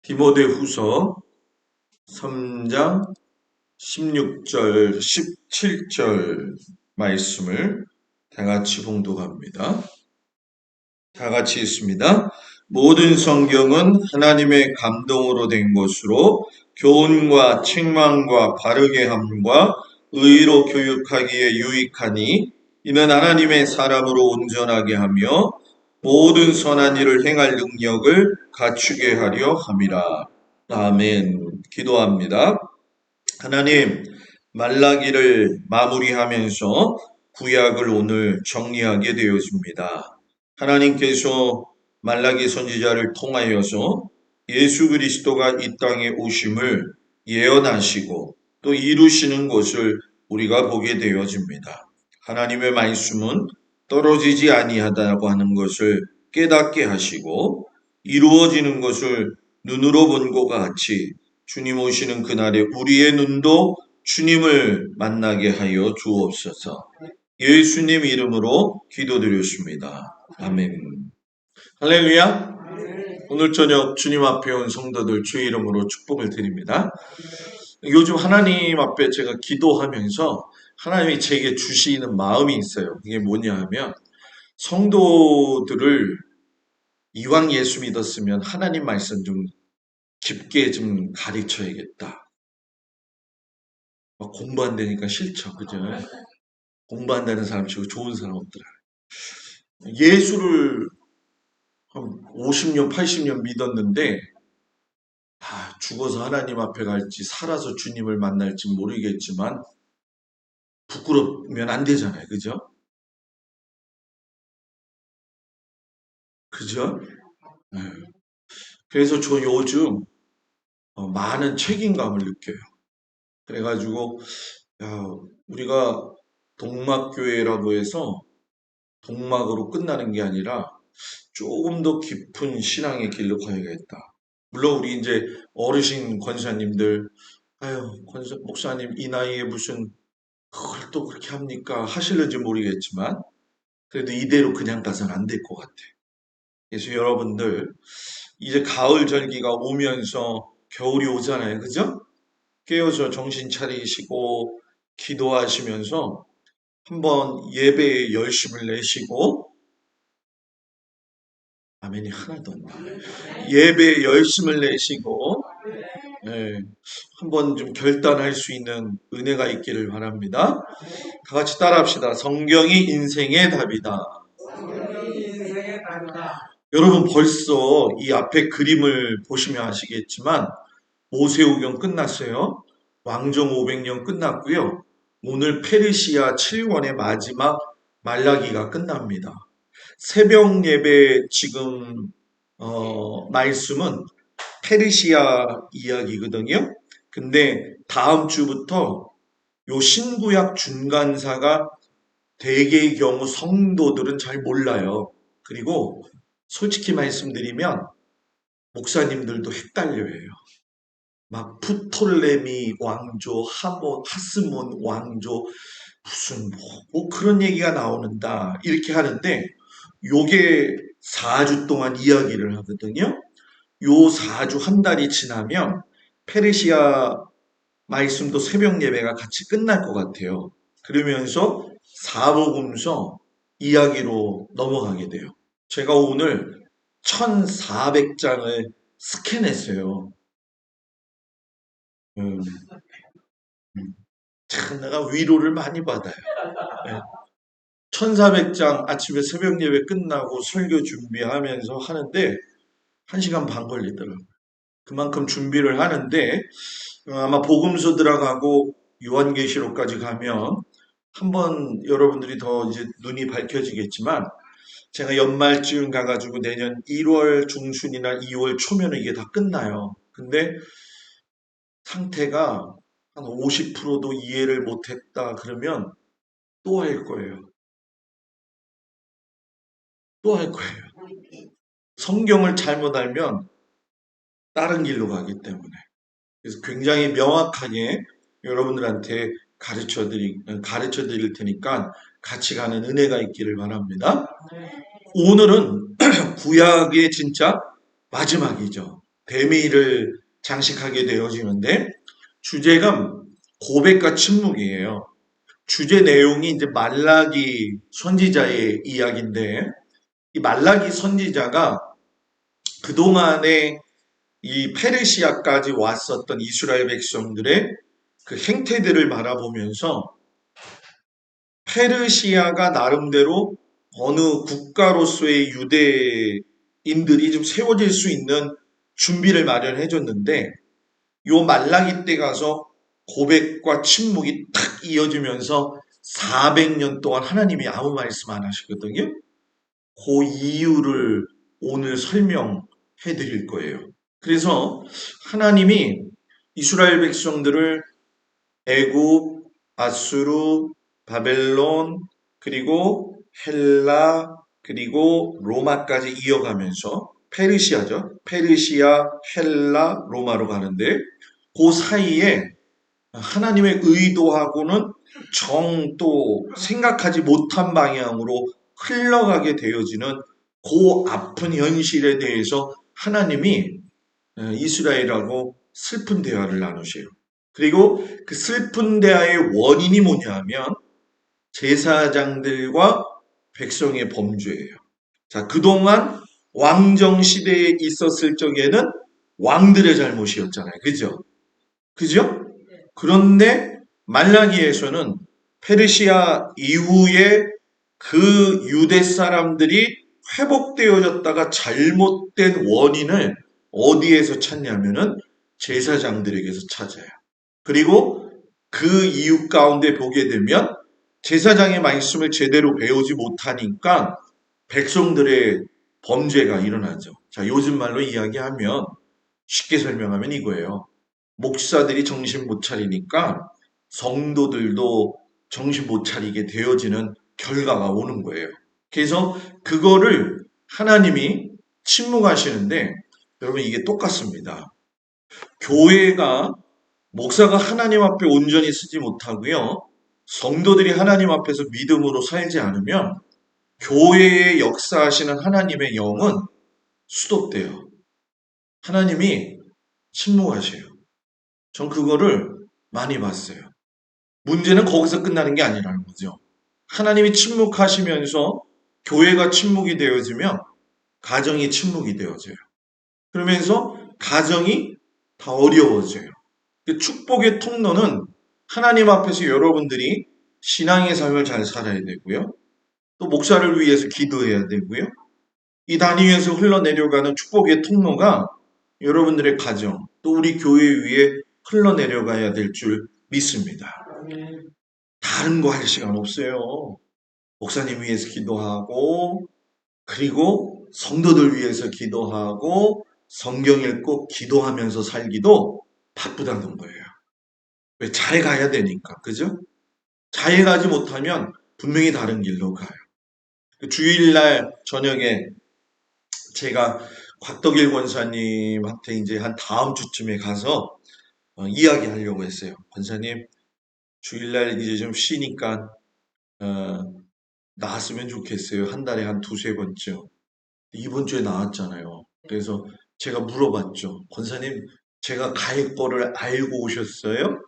디모데후서 3장 16절, 17절 말씀을 다 같이 봉독합니다. 다 같이 읽습니다. 모든 성경은 하나님의 감동으로 된 것으로 교훈과 책망과 바르게 함과 의로 교육하기에 유익하니 이는 하나님의 사람으로 온전하게 하며 모든 선한 일을 행할 능력을 갖추게 하려 함이라. 아멘. 기도합니다. 하나님, 말라기를 마무리하면서 구약을 오늘 정리하게 되었습니다. 하나님께서 말라기 선지자를 통하여서 예수 그리스도가 이 땅에 오심을 예언하시고 또 이루시는 것을 우리가 보게 되어집니다. 하나님의 말씀은 떨어지지 아니하다고 하는 것을 깨닫게 하시고 이루어지는 것을 눈으로 본 것과 같이 주님 오시는 그날에 우리의 눈도 주님을 만나게 하여 주옵소서. 예수님 이름으로 기도드렸습니다. 아멘. 할렐루야. 오늘 저녁 주님 앞에 온 성도들 주의 이름으로 축복을 드립니다. 요즘 하나님 앞에 제가 기도하면서 하나님이 제게 주시는 마음이 있어요. 이게 뭐냐 하면 성도들을 이왕 예수 믿었으면 하나님 말씀 좀 깊게 좀 가르쳐야겠다. 막 공부 안 되니까 싫죠. 그죠? 공부한다는 사람 치고 좋은 사람 없더라. 예수를 한 50년, 80년 믿었는데 죽어서 하나님 앞에 갈지 살아서 주님을 만날지 모르겠지만 부끄럽면 안 되잖아요. 그죠? 그죠? 네. 그래서 저 요즘 많은 책임감을 느껴요. 그래가지고 우리가 동막교회라고 해서 동막으로 끝나는 게 아니라 조금 더 깊은 신앙의 길로 가야겠다. 물론 우리 이제 어르신 권사님들, 목사님 이 나이에 무슨 그걸 또 그렇게 합니까? 하실는지 모르겠지만 그래도 이대로 그냥 가서는 안 될 것 같아. 그래서 여러분들 이제 가을 절기가 오면서 겨울이 오잖아요. 그죠? 깨어서 정신 차리시고 기도하시면서 한번 예배에 열심을 내시고 아멘이 하나도 안 나와요. 예배에 열심을 내시고 한번 좀 결단할 수 있는 은혜가 있기를 바랍니다. 다 같이 따라합시다. 성경이 인생의 답이다. 여러분 벌써 이 앞에 그림을 보시면 아시겠지만 모세오경 끝났어요. 왕정 500년 끝났고요. 오늘 페르시아 7권의 마지막 말라기가 끝납니다. 새벽 예배 지금 말씀은 페르시아 이야기거든요. 근데 다음 주부터 요 신구약 중간사가 대개의 경우 성도들은 잘 몰라요. 그리고 솔직히 말씀드리면 목사님들도 헷갈려해요. 막 프톨레미 왕조, 하스몬 왕조 무슨 뭐 그런 얘기가 나오는다 이렇게 하는데 요게 4주 동안 이야기를 하거든요. 요 4주 한 달이 지나면 페르시아 말씀도 새벽 예배가 같이 끝날 것 같아요. 그러면서 사복음서 이야기로 넘어가게 돼요. 제가 오늘 1400장을 스캔했어요. 음, 참 내가 위로를 많이 받아요. 1400장 아침에 새벽 예배 끝나고 설교 준비하면서 하는데 1시간 반 걸리더라고요. 그만큼 준비를 하는데 아마 복음서 들어가고 요한계시록까지 가면 한번 여러분들이 더 이제 눈이 밝혀지겠지만 제가 연말쯤 가가지고 내년 1월 중순이나 2월 초면에 이게 다 끝나요. 근데 상태가 한 50%도 이해를 못했다 그러면 또 할 거예요. 또 할 거예요. 성경을 잘못 알면 다른 길로 가기 때문에. 그래서 굉장히 명확하게 여러분들한테 가르쳐 드릴 테니까 같이 가는 은혜가 있기를 바랍니다. 오늘은 구약의 진짜 마지막이죠. 대미를 장식하게 되어지는데 주제가 고백과 침묵이에요. 주제 내용이 이제 말라기 선지자의 이야기인데 이 말라기 선지자가 그동안에 이 페르시아까지 왔었던 이스라엘 백성들의 그 행태들을 바라보면서 페르시아가 나름대로 어느 국가로서의 유대인들이 좀 세워질 수 있는 준비를 마련해 줬는데 요 말라기 때 가서 고백과 침묵이 탁 이어지면서 400년 동안 하나님이 아무 말씀 안 하시거든요. 그 이유를 오늘 설명해 드릴 거예요. 그래서 하나님이 이스라엘 백성들을 애굽, 아수르, 바벨론, 그리고 헬라, 그리고 로마까지 이어가면서 페르시아죠. 페르시아, 헬라, 로마로 가는데 그 사이에 하나님의 의도하고는 또 생각하지 못한 방향으로 흘러가게 되어지는 그 아픈 현실에 대해서 하나님이 이스라엘하고 슬픈 대화를 나누셔요. 그리고 그 슬픈 대화의 원인이 뭐냐 하면 제사장들과 백성의 범죄예요. 자, 그동안 왕정 시대에 있었을 적에는 왕들의 잘못이었잖아요. 그죠? 그죠? 그런데 말라기에서는 페르시아 이후에 그 유대 사람들이 회복되어졌다가 잘못된 원인을 어디에서 찾냐면은 제사장들에게서 찾아요. 그리고 그 이유 가운데 보게 되면 제사장의 말씀을 제대로 배우지 못하니까 백성들의 범죄가 일어나죠. 자, 요즘 말로 이야기하면 쉽게 설명하면 이거예요. 목사들이 정신 못 차리니까 성도들도 정신 못 차리게 되어지는 결과가 오는 거예요. 그래서 그거를 하나님이 침묵하시는데 여러분 이게 똑같습니다. 교회가 목사가 하나님 앞에 온전히 쓰지 못하고요. 성도들이 하나님 앞에서 믿음으로 살지 않으면 교회에 역사하시는 하나님의 영은 수독돼요. 하나님이 침묵하세요. 전 그거를 많이 봤어요. 문제는 거기서 끝나는 게 아니라는 거죠. 하나님이 침묵하시면서 교회가 침묵이 되어지면 가정이 침묵이 되어져요. 그러면서 가정이 다 어려워져요. 축복의 통로는 하나님 앞에서 여러분들이 신앙의 삶을 잘 살아야 되고요. 또 목사를 위해서 기도해야 되고요. 이 단위에서 흘러내려가는 축복의 통로가 여러분들의 가정, 또 우리 교회 위에 흘러내려가야 될 줄 믿습니다. 다른 거 할 시간 없어요. 목사님 위해서 기도하고, 그리고 성도들 위해서 기도하고, 성경 읽고 기도하면서 살기도 바쁘다는 거예요. 왜? 잘 가야 되니까. 그죠? 잘 가지 못하면 분명히 다른 길로 가요. 주일날 저녁에 제가 곽덕일 권사님한테 이제 한 다음 주쯤에 가서 이야기하려고 했어요. 권사님, 주일날 이제 좀 쉬니까 어, 나왔으면 좋겠어요. 한 달에 한 두세 번쯤. 이번 주에 나왔잖아요. 그래서 제가 물어봤죠. 권사님, 제가 갈 거를 알고 오셨어요?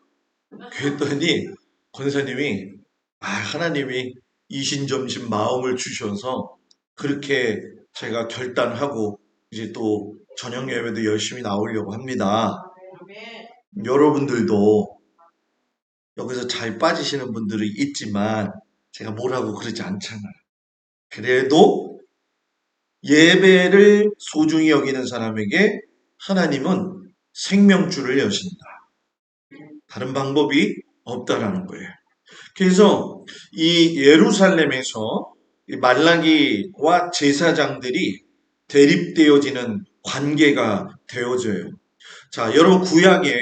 그랬더니 권사님이 하나님이 이신점심 마음을 주셔서 그렇게 제가 결단하고 이제 또 저녁 예배도 열심히 나오려고 합니다. 여러분들도 여기서 잘 빠지시는 분들이 있지만 제가 뭐라고 그러지 않잖아요. 그래도 예배를 소중히 여기는 사람에게 하나님은 생명줄을 여신다. 다른 방법이 없다라는 거예요. 그래서 이 예루살렘에서 이 말라기와 제사장들이 대립되어지는 관계가 되어져요. 자, 여러분 구약에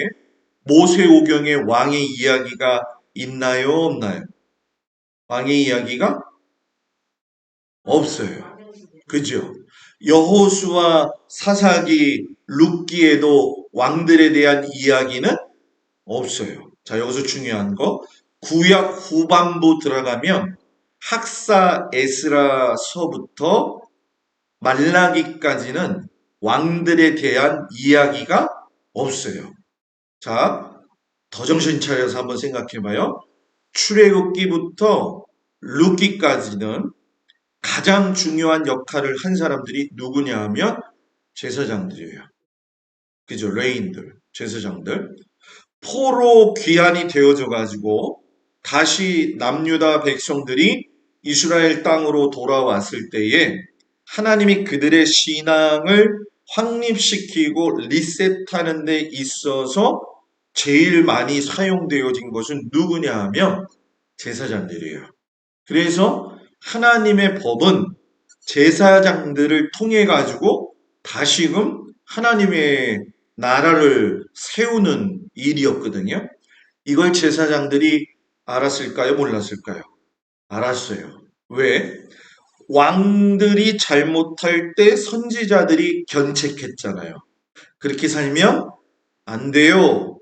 모세오경에 왕의 이야기가 있나요, 없나요? 왕의 이야기가 없어요. 그죠? 여호수아, 사사기, 룻기에도 왕들에 대한 이야기는 없어요. 자, 여기서 중요한 거 구약 후반부 들어가면 학사 에스라서부터 말라기까지는 왕들에 대한 이야기가 없어요. 자, 더 정신 차려서 한번 생각해 봐요. 출애굽기부터 룻기까지는 가장 중요한 역할을 한 사람들이 누구냐 하면 제사장들이에요. 그죠? 레인들, 제사장들. 포로 귀환이 되어져 가지고 다시 남유다 백성들이 이스라엘 땅으로 돌아왔을 때에 하나님이 그들의 신앙을 확립시키고 리셋하는 데 있어서 제일 많이 사용되어진 것은 누구냐 하면 제사장들이에요. 그래서 하나님의 법은 제사장들을 통해 가지고 다시금 하나님의 나라를 세우는 일이었거든요. 이걸 제사장들이 알았을까요? 몰랐을까요? 알았어요. 왜? 왕들이 잘못할 때 선지자들이 견책했잖아요. 그렇게 살면 안 돼요.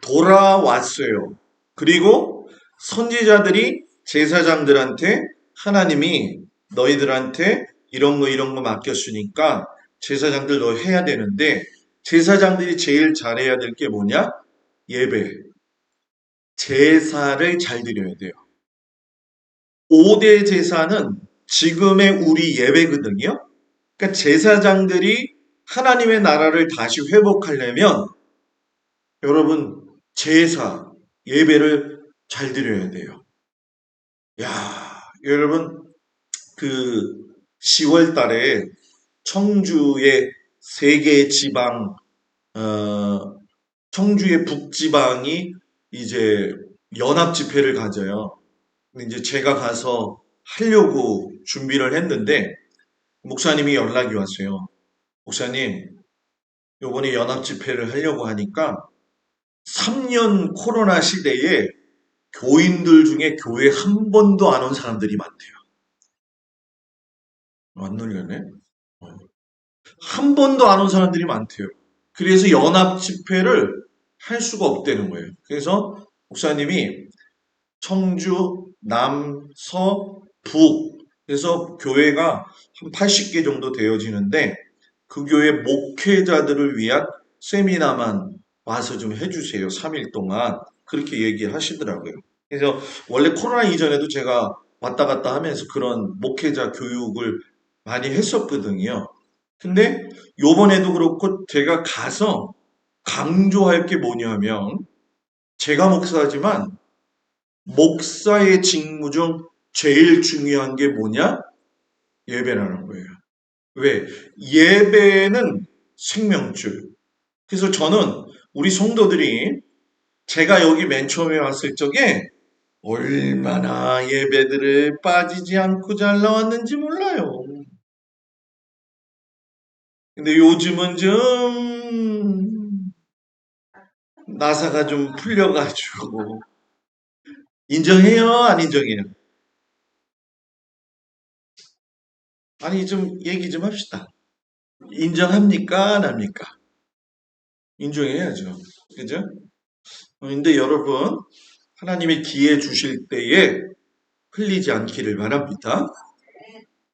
돌아왔어요. 그리고 선지자들이 제사장들한테 하나님이 너희들한테 이런 거 맡겼으니까 제사장들 너 해야 되는데 제사장들이 제일 잘해야 될 게 뭐냐? 예배. 제사를 잘 드려야 돼요. 5대 제사는 지금의 우리 예배거든요. 그러니까 제사장들이 하나님의 나라를 다시 회복하려면 여러분 제사, 예배를 잘 드려야 돼요. 야, 여러분 그 10월 달에 청주의 세 개 지방, 청주의 북지방이 이제 연합 집회를 가져요. 근데 이제 제가 가서 하려고 준비를 했는데 목사님이 연락이 왔어요. 목사님, 요번에 연합 집회를 하려고 하니까 3년 코로나 시대에 교인들 중에 교회 한 번도 안 온 사람들이 많대요. 안 놀렸네? 어. 한 번도 안 온 사람들이 많대요. 그래서 연합 집회를 할 수가 없다는 거예요. 그래서 목사님이 청주, 남, 서, 북 그래서 교회가 한 80개 정도 되어지는데 그 교회 목회자들을 위한 세미나만 와서 좀 해주세요. 3일 동안 그렇게 얘기하시더라고요. 그래서 원래 코로나 이전에도 제가 왔다 갔다 하면서 그런 목회자 교육을 많이 했었거든요. 근데 요번에도 그렇고 제가 가서 강조할 게 뭐냐면 제가 목사지만 목사의 직무 중 제일 중요한 게 뭐냐? 예배라는 거예요. 왜? 예배는 생명줄. 그래서 저는 우리 성도들이 제가 여기 맨 처음에 왔을 적에 얼마나 예배들을 빠지지 않고 잘 나왔는지 몰라요. 근데 요즘은 좀 나사가 좀 풀려가지고 인정해요? 안 인정해요? 아니 좀 얘기 좀 합시다. 인정합니까? 안 합니까? 인정해야죠. 그죠? 근데 여러분 하나님이 기회 주실 때에 흘리지 않기를 바랍니다.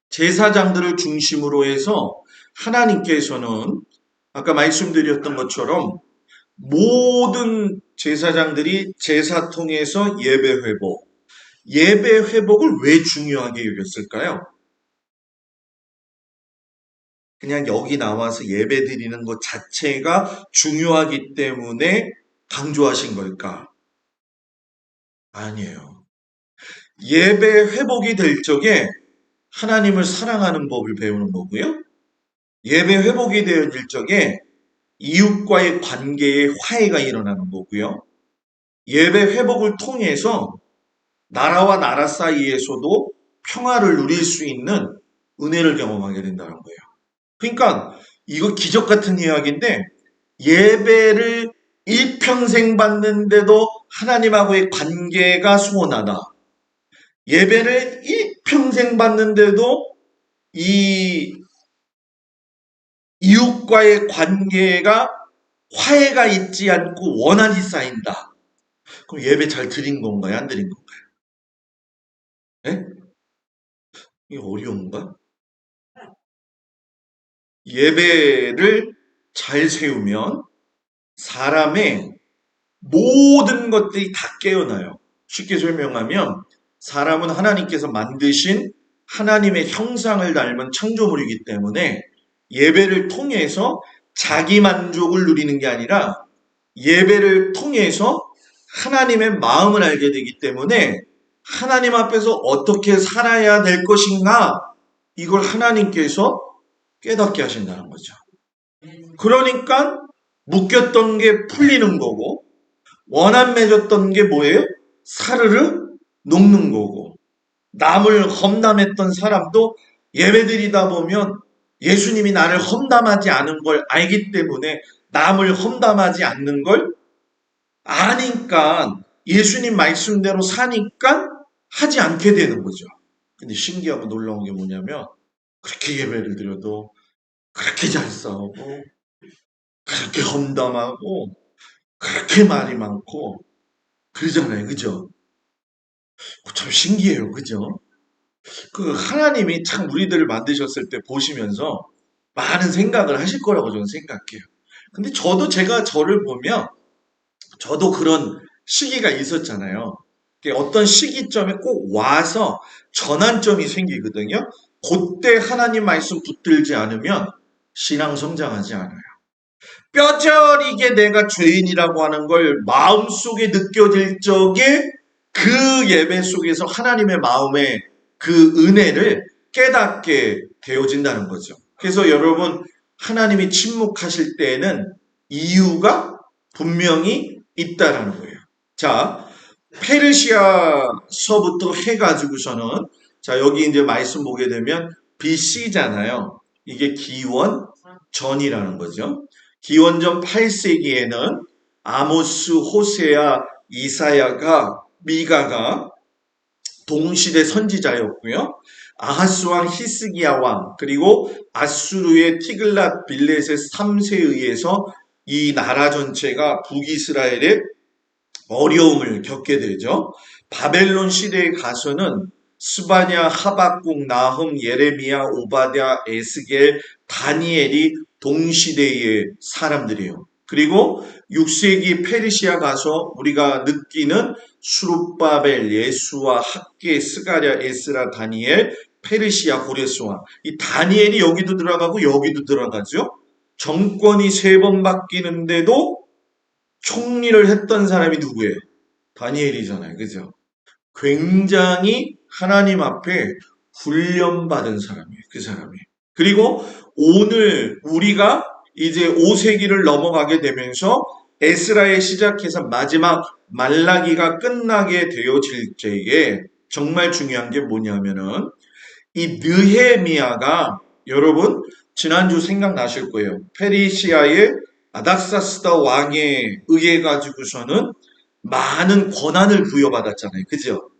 제사장들을 중심으로 해서 하나님께서는 아까 말씀드렸던 것처럼 모든 제사장들이 제사 통해서 예배 회복을 왜 중요하게 여겼을까요? 그냥 여기 나와서 예배 드리는 것 자체가 중요하기 때문에 강조하신 걸까? 아니에요. 예배 회복이 될 적에 하나님을 사랑하는 법을 배우는 거고요. 예배 회복이 되어질 적에 이웃과의 관계에 화해가 일어나는 거고요. 예배 회복을 통해서 나라와 나라 사이에서도 평화를 누릴 수 있는 은혜를 경험하게 된다는 거예요. 그러니까 이거 기적 같은 이야기인데 예배를 일평생 받는데도 하나님하고의 관계가 소원하다. 예배를 일평생 받는데도 이 이웃과의 관계가 화해가 있지 않고 원한이 쌓인다. 그럼 예배 잘 드린 건가요? 안 드린 건가요? 예? 이게 어려운가? 예배를 잘 세우면 사람의 모든 것들이 다 깨어나요. 쉽게 설명하면 사람은 하나님께서 만드신 하나님의 형상을 닮은 창조물이기 때문에 예배를 통해서 자기 만족을 누리는 게 아니라 예배를 통해서 하나님의 마음을 알게 되기 때문에 하나님 앞에서 어떻게 살아야 될 것인가, 이걸 하나님께서 깨닫게 하신다는 거죠. 그러니까 묶였던 게 풀리는 거고, 원한 맺었던 게 뭐예요? 사르르 녹는 거고, 남을 험담했던 사람도 예배드리다 보면 예수님이 나를 험담하지 않은 걸 알기 때문에 남을 험담하지 않는 걸 아니까 예수님 말씀대로 사니까 하지 않게 되는 거죠. 근데 신기하고 놀라운 게 뭐냐면 그렇게 예배를 드려도 그렇게 잘 싸우고 그렇게 험담하고 그렇게 말이 많고 그러잖아요. 그죠? 참 신기해요. 그죠? 그 하나님이 참 우리들을 만드셨을 때 보시면서 많은 생각을 하실 거라고 저는 생각해요. 근데 저도 제가 저를 보면 저도 그런 시기가 있었잖아요. 어떤 시기점에 꼭 와서 전환점이 생기거든요. 그때 하나님 말씀 붙들지 않으면 신앙 성장하지 않아요. 뼈저리게 내가 죄인이라고 하는 걸 마음속에 느껴질 적에 그 예배 속에서 하나님의 마음의 그 은혜를 깨닫게 되어진다는 거죠. 그래서 여러분, 하나님이 침묵하실 때에는 이유가 분명히 있다라는 거예요. 자, 페르시아서부터 해가지고서는, 자, 여기 이제 말씀 보게 되면 BC잖아요. 이게 기원 전이라는 거죠. 기원전 8세기에는 아모스, 호세아, 이사야가, 미가가 동시대 선지자였고요. 아하스 왕, 히스기야 왕, 그리고 아수르의 티글랏 빌레셋 3세에 의해서 이 나라 전체가 북이스라엘의 어려움을 겪게 되죠. 바벨론 시대에 가서는 스바냐, 하박국, 나흠, 예레미야, 오바댜, 에스겔, 다니엘이 동시대의 사람들이에요. 그리고 6세기 페르시아 가서 우리가 느끼는 수룹바벨, 예수와 학계, 스가랴, 에스라, 다니엘, 페르시아, 고레스왕. 이 다니엘이 여기도 들어가고 여기도 들어가죠. 정권이 세 번 바뀌는데도 총리를 했던 사람이 누구예요? 다니엘이잖아요. 그죠? 굉장히 하나님 앞에 훈련받은 사람이에요. 그 사람이. 그리고 오늘 우리가 이제 5세기를 넘어가게 되면서 에스라에 시작해서 마지막 말라기가 끝나게 되어질 때에 정말 중요한 게 뭐냐면은 이 느헤미야가 여러분 지난주 생각나실 거예요. 페르시아의 아닥사스다 왕에 의해 가지고서는 많은 권한을 부여받았잖아요. 그죠?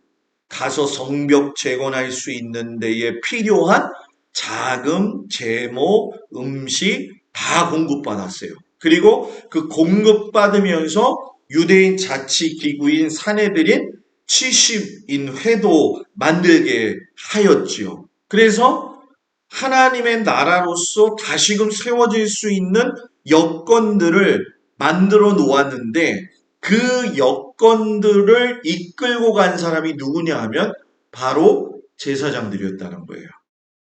가서 성벽 재건할 수 있는 데에 필요한 자금, 재모, 음식 다 공급받았어요. 그리고 그 공급받으면서 유대인 자치기구인 사내들인 70인 회도 만들게 하였지요. 그래서 하나님의 나라로서 다시금 세워질 수 있는 여건들을 만들어 놓았는데 그 여건들을 이끌고 간 사람이 누구냐 하면 바로 제사장들이었다는 거예요.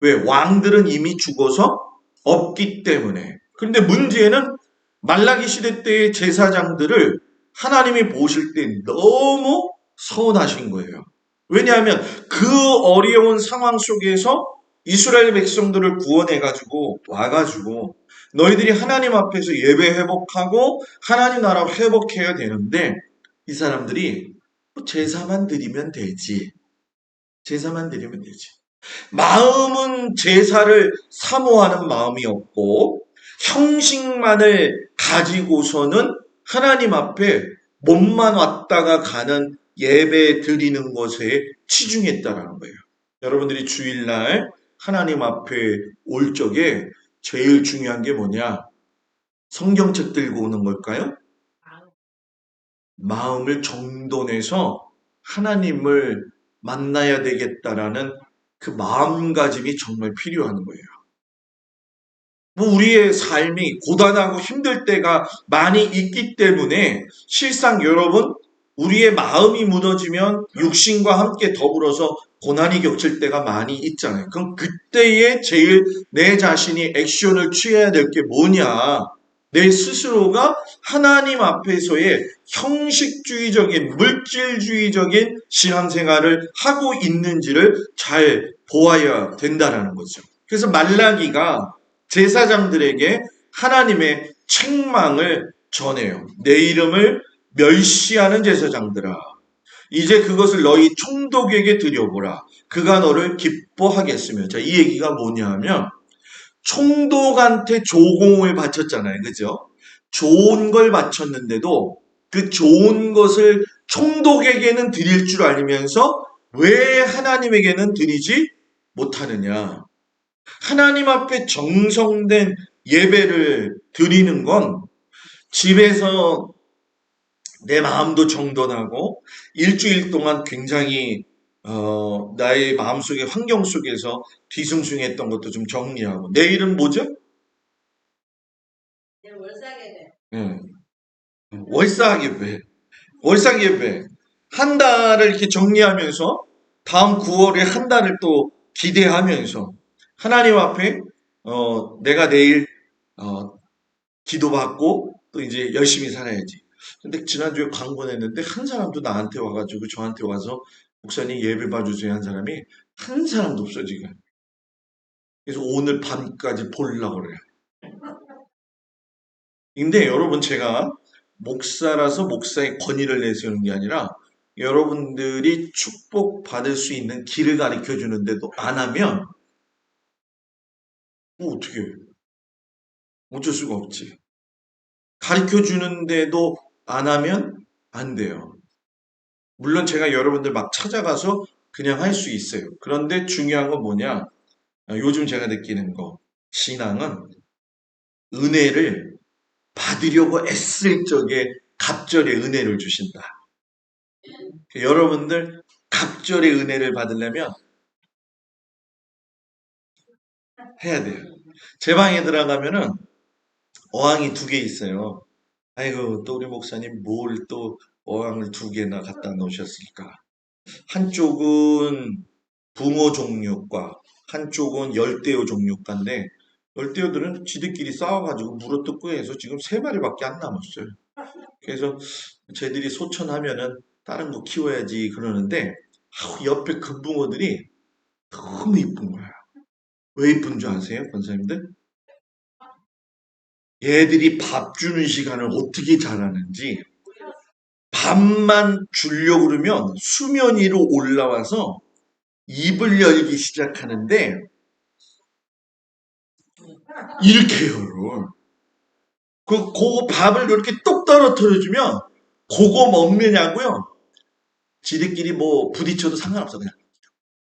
왜? 왕들은 이미 죽어서 없기 때문에. 그런데 문제는 말라기 시대 때의 제사장들을 하나님이 보실 때 너무 서운하신 거예요. 왜냐하면 그 어려운 상황 속에서 이스라엘 백성들을 구원해가지고 와가지고 너희들이 하나님 앞에서 예배 회복하고 하나님 나라 회복해야 되는데 이 사람들이 제사만 드리면 되지. 제사만 드리면 되지. 마음은 제사를 사모하는 마음이었고 형식만을 가지고서는 하나님 앞에 몸만 왔다가 가는 예배 드리는 것에 치중했다라는 거예요. 여러분들이 주일날 하나님 앞에 올 적에 제일 중요한 게 뭐냐? 성경책 들고 오는 걸까요? 마음을 정돈해서 하나님을 만나야 되겠다라는 그 마음가짐이 정말 필요한 거예요. 뭐 우리의 삶이 고단하고 힘들 때가 많이 있기 때문에 실상 여러분 우리의 마음이 무너지면 육신과 함께 더불어서 고난이 겹칠 때가 많이 있잖아요. 그럼 그때에 제일 내 자신이 액션을 취해야 될 게 뭐냐? 내 스스로가 하나님 앞에서의 형식주의적인 물질주의적인 신앙생활을 하고 있는지를 잘 보아야 된다는 거죠. 그래서 말라기가 제사장들에게 하나님의 책망을 전해요. 내 이름을 멸시하는 제사장들아, 이제 그것을 너희 총독에게 드려보라. 그가 너를 기뻐하겠으며. 자, 이 얘기가 뭐냐면 총독한테 조공을 바쳤잖아요. 그죠? 좋은 걸 바쳤는데도 그 좋은 것을 총독에게는 드릴 줄 알면서 왜 하나님에게는 드리지 못하느냐? 하나님 앞에 정성된 예배를 드리는 건 집에서 내 마음도 정돈하고 일주일 동안 굉장히 나의 마음속의 환경 속에서 뒤숭숭했던 것도 좀 정리하고 내일은 뭐죠? 월삭예배. 응. 월삭예배. 월삭예배. 한 달을 이렇게 정리하면서 다음 9월에 한 달을 또 기대하면서 하나님 앞에 내가 내일 기도받고 또 이제 열심히 살아야지. 근데 지난주에 광고 냈는데 한 사람도 나한테 와가지고 저한테 와서 목사님 예배 봐주세요 한 사람이 한 사람도 없어 지금. 그래서 오늘 밤까지 보려고 그래요. 근데 여러분 제가 목사라서 목사의 권위를 내세우는 게 아니라 여러분들이 축복받을 수 있는 길을 가르쳐 주는데도 안 하면 뭐 어떻게 해요? 어쩔 수가 없지. 가르쳐 주는데도 안 하면 안 돼요. 물론 제가 여러분들 막 찾아가서 그냥 할 수 있어요. 그런데 중요한 건 뭐냐? 요즘 제가 느끼는 거. 신앙은 은혜를 받으려고 애쓸 적에 갑절의 은혜를 주신다. 여러분들 갑절의 은혜를 받으려면 해야 돼요. 제 방에 들어가면은 어항이 2개 있어요. 아이고, 또 우리 목사님 뭘 또 어항을 2개나 갖다 놓으셨을까? 한쪽은 붕어 종류과 한쪽은 열대어 종류과인데 열대어들은 지들끼리 싸워가지고 물어뜯고 해서 지금 3마리밖에 안 남았어요. 그래서 쟤들이 소천하면은 다른 거 키워야지 그러는데 옆에 금붕어들이 너무 이쁜 거야. 왜 이쁜 줄 아세요, 권사님들? 얘들이 밥 주는 시간을 어떻게 잘하는지 밥만 주려고 그러면 수면 위로 올라와서 입을 열기 시작하는데 이렇게 열어. 그거 밥을 이렇게 똑 떨어뜨려주면 그거 먹느냐고요? 지들끼리 뭐 부딪혀도 상관없어 그냥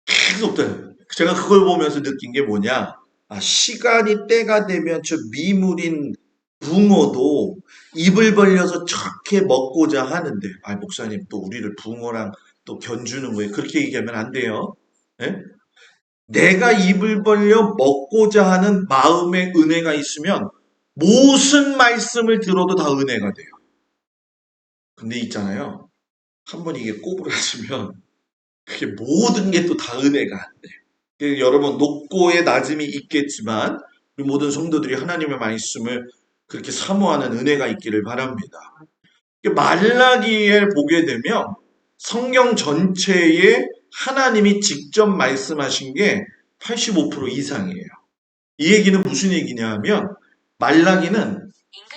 계속 떨어요. 제가 그걸 보면서 느낀 게 뭐냐? 아, 시간이 때가 되면 저 미물인 붕어도 입을 벌려서 저렇게 먹고자 하는데, 아, 목사님 또 우리를 붕어랑 또 견주는 거예요. 그렇게 얘기하면 안 돼요. 예? 내가 입을 벌려 먹고자 하는 마음의 은혜가 있으면 무슨 말씀을 들어도 다 은혜가 돼요. 근데 있잖아요. 한번 이게 꼬부라지면 그게 모든 게 또 다 은혜가 안 돼요. 여러분 높고의 낮음이 있겠지만 우리 모든 성도들이 하나님의 말씀을 그렇게 사모하는 은혜가 있기를 바랍니다. 말라기에 보게 되면 성경 전체에 하나님이 직접 말씀하신 게 85% 이상이에요. 이 얘기는 무슨 얘기냐 하면 말라기는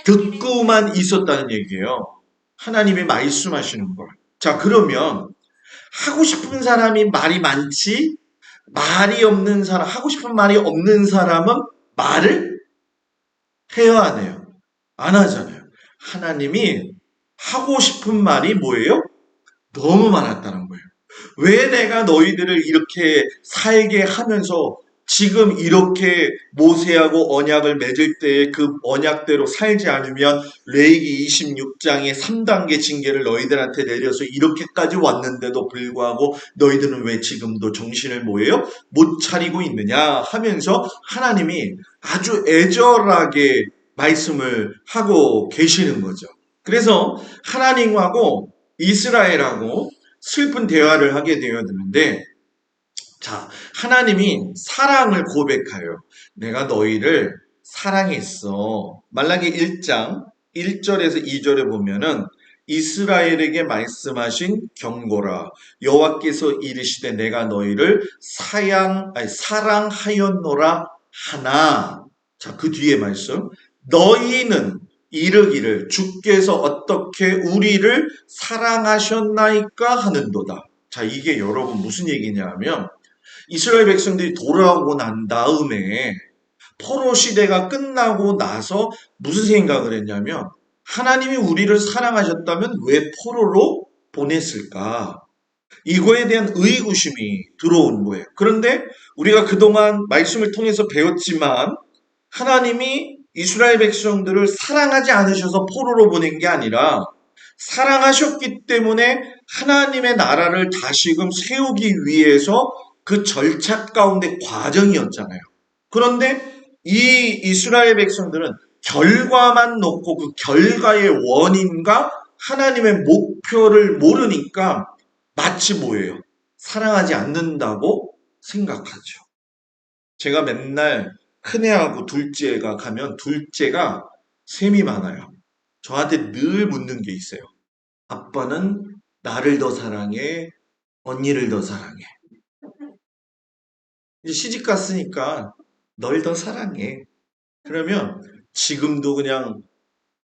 듣고만 있었다는 얘기예요. 하나님이 말씀하시는 걸. 자, 그러면 하고 싶은 사람이 말이 많지 말이 없는 사람, 하고 싶은 말이 없는 사람은 말을 해야 하네요. 안 하잖아요. 하나님이 하고 싶은 말이 뭐예요? 너무 많았다는 거예요. 왜 내가 너희들을 이렇게 살게 하면서 지금 이렇게 모세하고 언약을 맺을 때에 그 언약대로 살지 않으면 레위기 26장의 3단계 징계를 너희들한테 내려서 이렇게까지 왔는데도 불구하고 너희들은 왜 지금도 정신을 뭐예요? 못 차리고 있느냐 하면서 하나님이 아주 애절하게 말씀을 하고 계시는 거죠. 그래서 하나님하고 이스라엘하고 슬픈 대화를 하게 되었는데, 자, 하나님이 사랑을 고백하여 내가 너희를 사랑했어. 말라기 1장 1절에서 2절에 보면은 이스라엘에게 말씀하신 경고라. 여호와께서 이르시되 내가 너희를 사랑하였노라 하나. 자, 그 뒤에 말씀. 너희는 이르기를 주께서 어떻게 우리를 사랑하셨나이까 하는도다. 자, 이게 여러분 무슨 얘기냐 하면 이스라엘 백성들이 돌아오고 난 다음에 포로 시대가 끝나고 나서 무슨 생각을 했냐면 하나님이 우리를 사랑하셨다면 왜 포로로 보냈을까? 이거에 대한 의구심이 들어온 거예요. 그런데 우리가 그동안 말씀을 통해서 배웠지만 하나님이 이스라엘 백성들을 사랑하지 않으셔서 포로로 보낸 게 아니라 사랑하셨기 때문에 하나님의 나라를 다시금 세우기 위해서 그 절차 가운데 과정이었잖아요. 그런데 이 이스라엘 백성들은 결과만 놓고 그 결과의 원인과 하나님의 목표를 모르니까 마치 뭐예요? 사랑하지 않는다고 생각하죠. 제가 맨날 큰애하고 둘째가 가면 둘째가 셈이 많아요. 저한테 늘 묻는 게 있어요. 아빠는 나를 더 사랑해? 언니를 더 사랑해? 이제 시집 갔으니까 널 더 사랑해. 그러면 지금도 그냥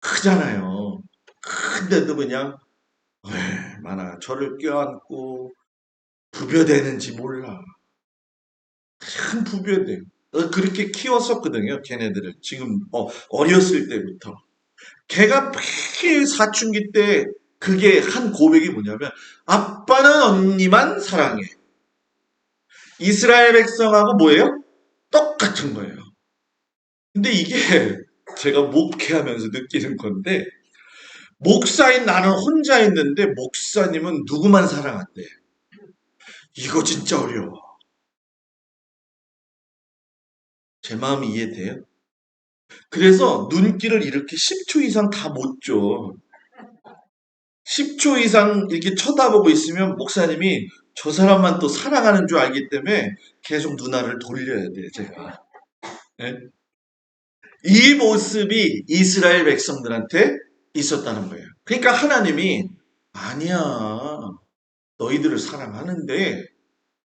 크잖아요. 큰데도 그냥 얼마나 저를 껴안고 부벼대는지 몰라. 참 부벼대. 그렇게 키웠었거든요. 걔네들을. 지금 어렸을 때부터. 걔가 매일 사춘기 때 그게 한 고백이 뭐냐면 아빠는 언니만 사랑해. 이스라엘 백성하고 뭐예요? 똑같은 거예요. 근데 이게 제가 목회하면서 느끼는 건데 목사인 나는 혼자 있는데 목사님은 누구만 사랑한대. 이거 진짜 어려워. 제 마음이 이해돼요? 그래서 눈길을 이렇게 10초 이상 다 못 줘. 10초 이상 이렇게 쳐다보고 있으면 목사님이 저 사람만 또 사랑하는 줄 알기 때문에 계속 눈알을 돌려야 돼, 제가. 예? 이 모습이 이스라엘 백성들한테 있었다는 거예요. 그러니까 하나님이 아니야. 너희들을 사랑하는데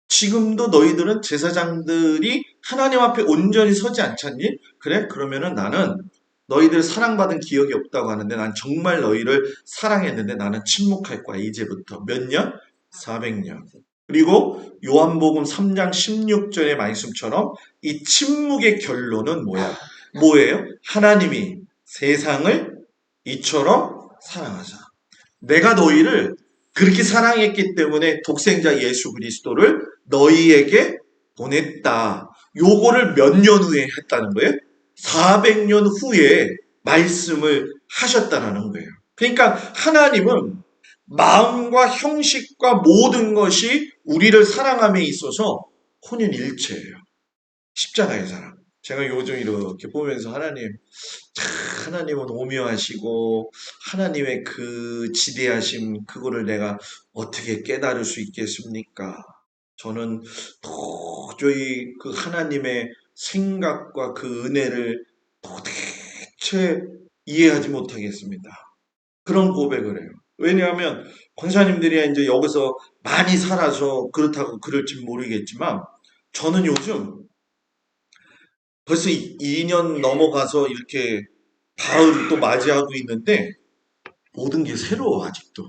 지금도 너희들은 제사장들이 하나님 앞에 온전히 서지 않잖니? 그래? 그러면은 나는 너희들 사랑받은 기억이 없다고 하는데 난 정말 너희를 사랑했는데 나는 침묵할 거야. 이제부터. 몇 년? 400년. 그리고 요한복음 3장 16절의 말씀처럼 이 침묵의 결론은 뭐야? 뭐예요? 하나님이 세상을 이처럼 사랑하사. 내가 너희를 그렇게 사랑했기 때문에 독생자 예수 그리스도를 너희에게 보냈다. 요거를 몇 년 후에 했다는 거예요? 400년 후에 말씀을 하셨다는 거예요. 그러니까 하나님은 마음과 형식과 모든 것이 우리를 사랑함에 있어서 혼연일체예요. 십자가의 사랑. 제가 요즘 이렇게 보면서 하나님은 오묘하시고 하나님의 그 지대하심 그거를 내가 어떻게 깨달을 수 있겠습니까? 저는 도저히 그 하나님의 생각과 그 은혜를 도대체 이해하지 못하겠습니다. 그런 고백을 해요. 왜냐하면 권사님들이 이제 여기서 많이 살아서 그렇다고 그럴지 모르겠지만 저는 요즘 벌써 2년 넘어가서 이렇게 가을을 또 맞이하고 있는데 모든 게 새로워 아직도.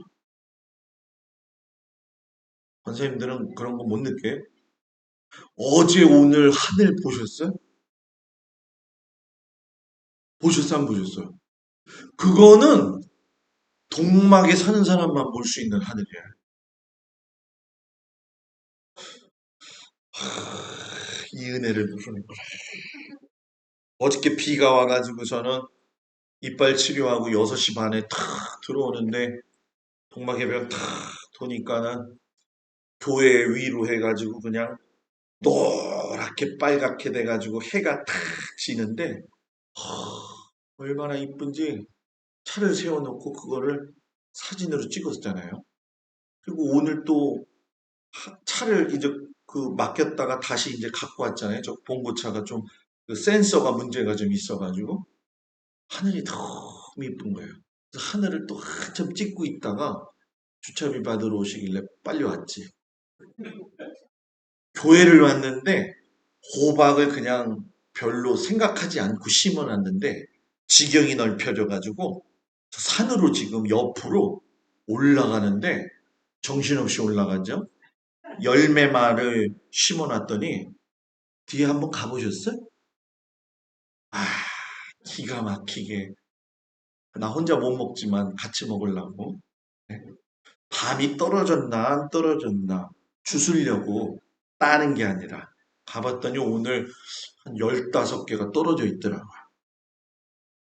선생님들은 그런 거 못 느껴요? 어제 오늘 하늘 보셨어요? 보셨어요? 안 보셨어요? 그거는 동막에 사는 사람만 볼 수 있는 하늘이에요. 이 은혜를 모르는 거라. 어저께 비가 와가지고서는 이빨 치료하고 6시 반에 탁 들어오는데 동막 해변 탁 도니까는 교회 위로 해가지고 그냥 노랗게 빨갛게 돼가지고 해가 탁 지는데 얼마나 이쁜지 차를 세워놓고 그거를 사진으로 찍었잖아요. 그리고 오늘 또 차를 이제 그 맡겼다가 다시 이제 갖고 왔잖아요. 저 봉고차가 좀 그 센서가 문제가 좀 있어가지고 하늘이 너무 이쁜 거예요. 그래서 하늘을 또 한참 찍고 있다가 주차비 받으러 오시길래 빨리 왔지. 교회를 왔는데 호박을 그냥 별로 생각하지 않고 심어놨는데 지경이 넓혀져가지고 산으로 지금 옆으로 올라가는데 정신없이 올라가죠. 열매말을 심어놨더니 뒤에 한번 가보셨어요? 아, 기가 막히게. 나 혼자 못 먹지만 같이 먹으려고. 네. 밤이 떨어졌나 안 떨어졌나 주스려고 따는 게 아니라 가봤더니 오늘 한 15개가 떨어져 있더라고요.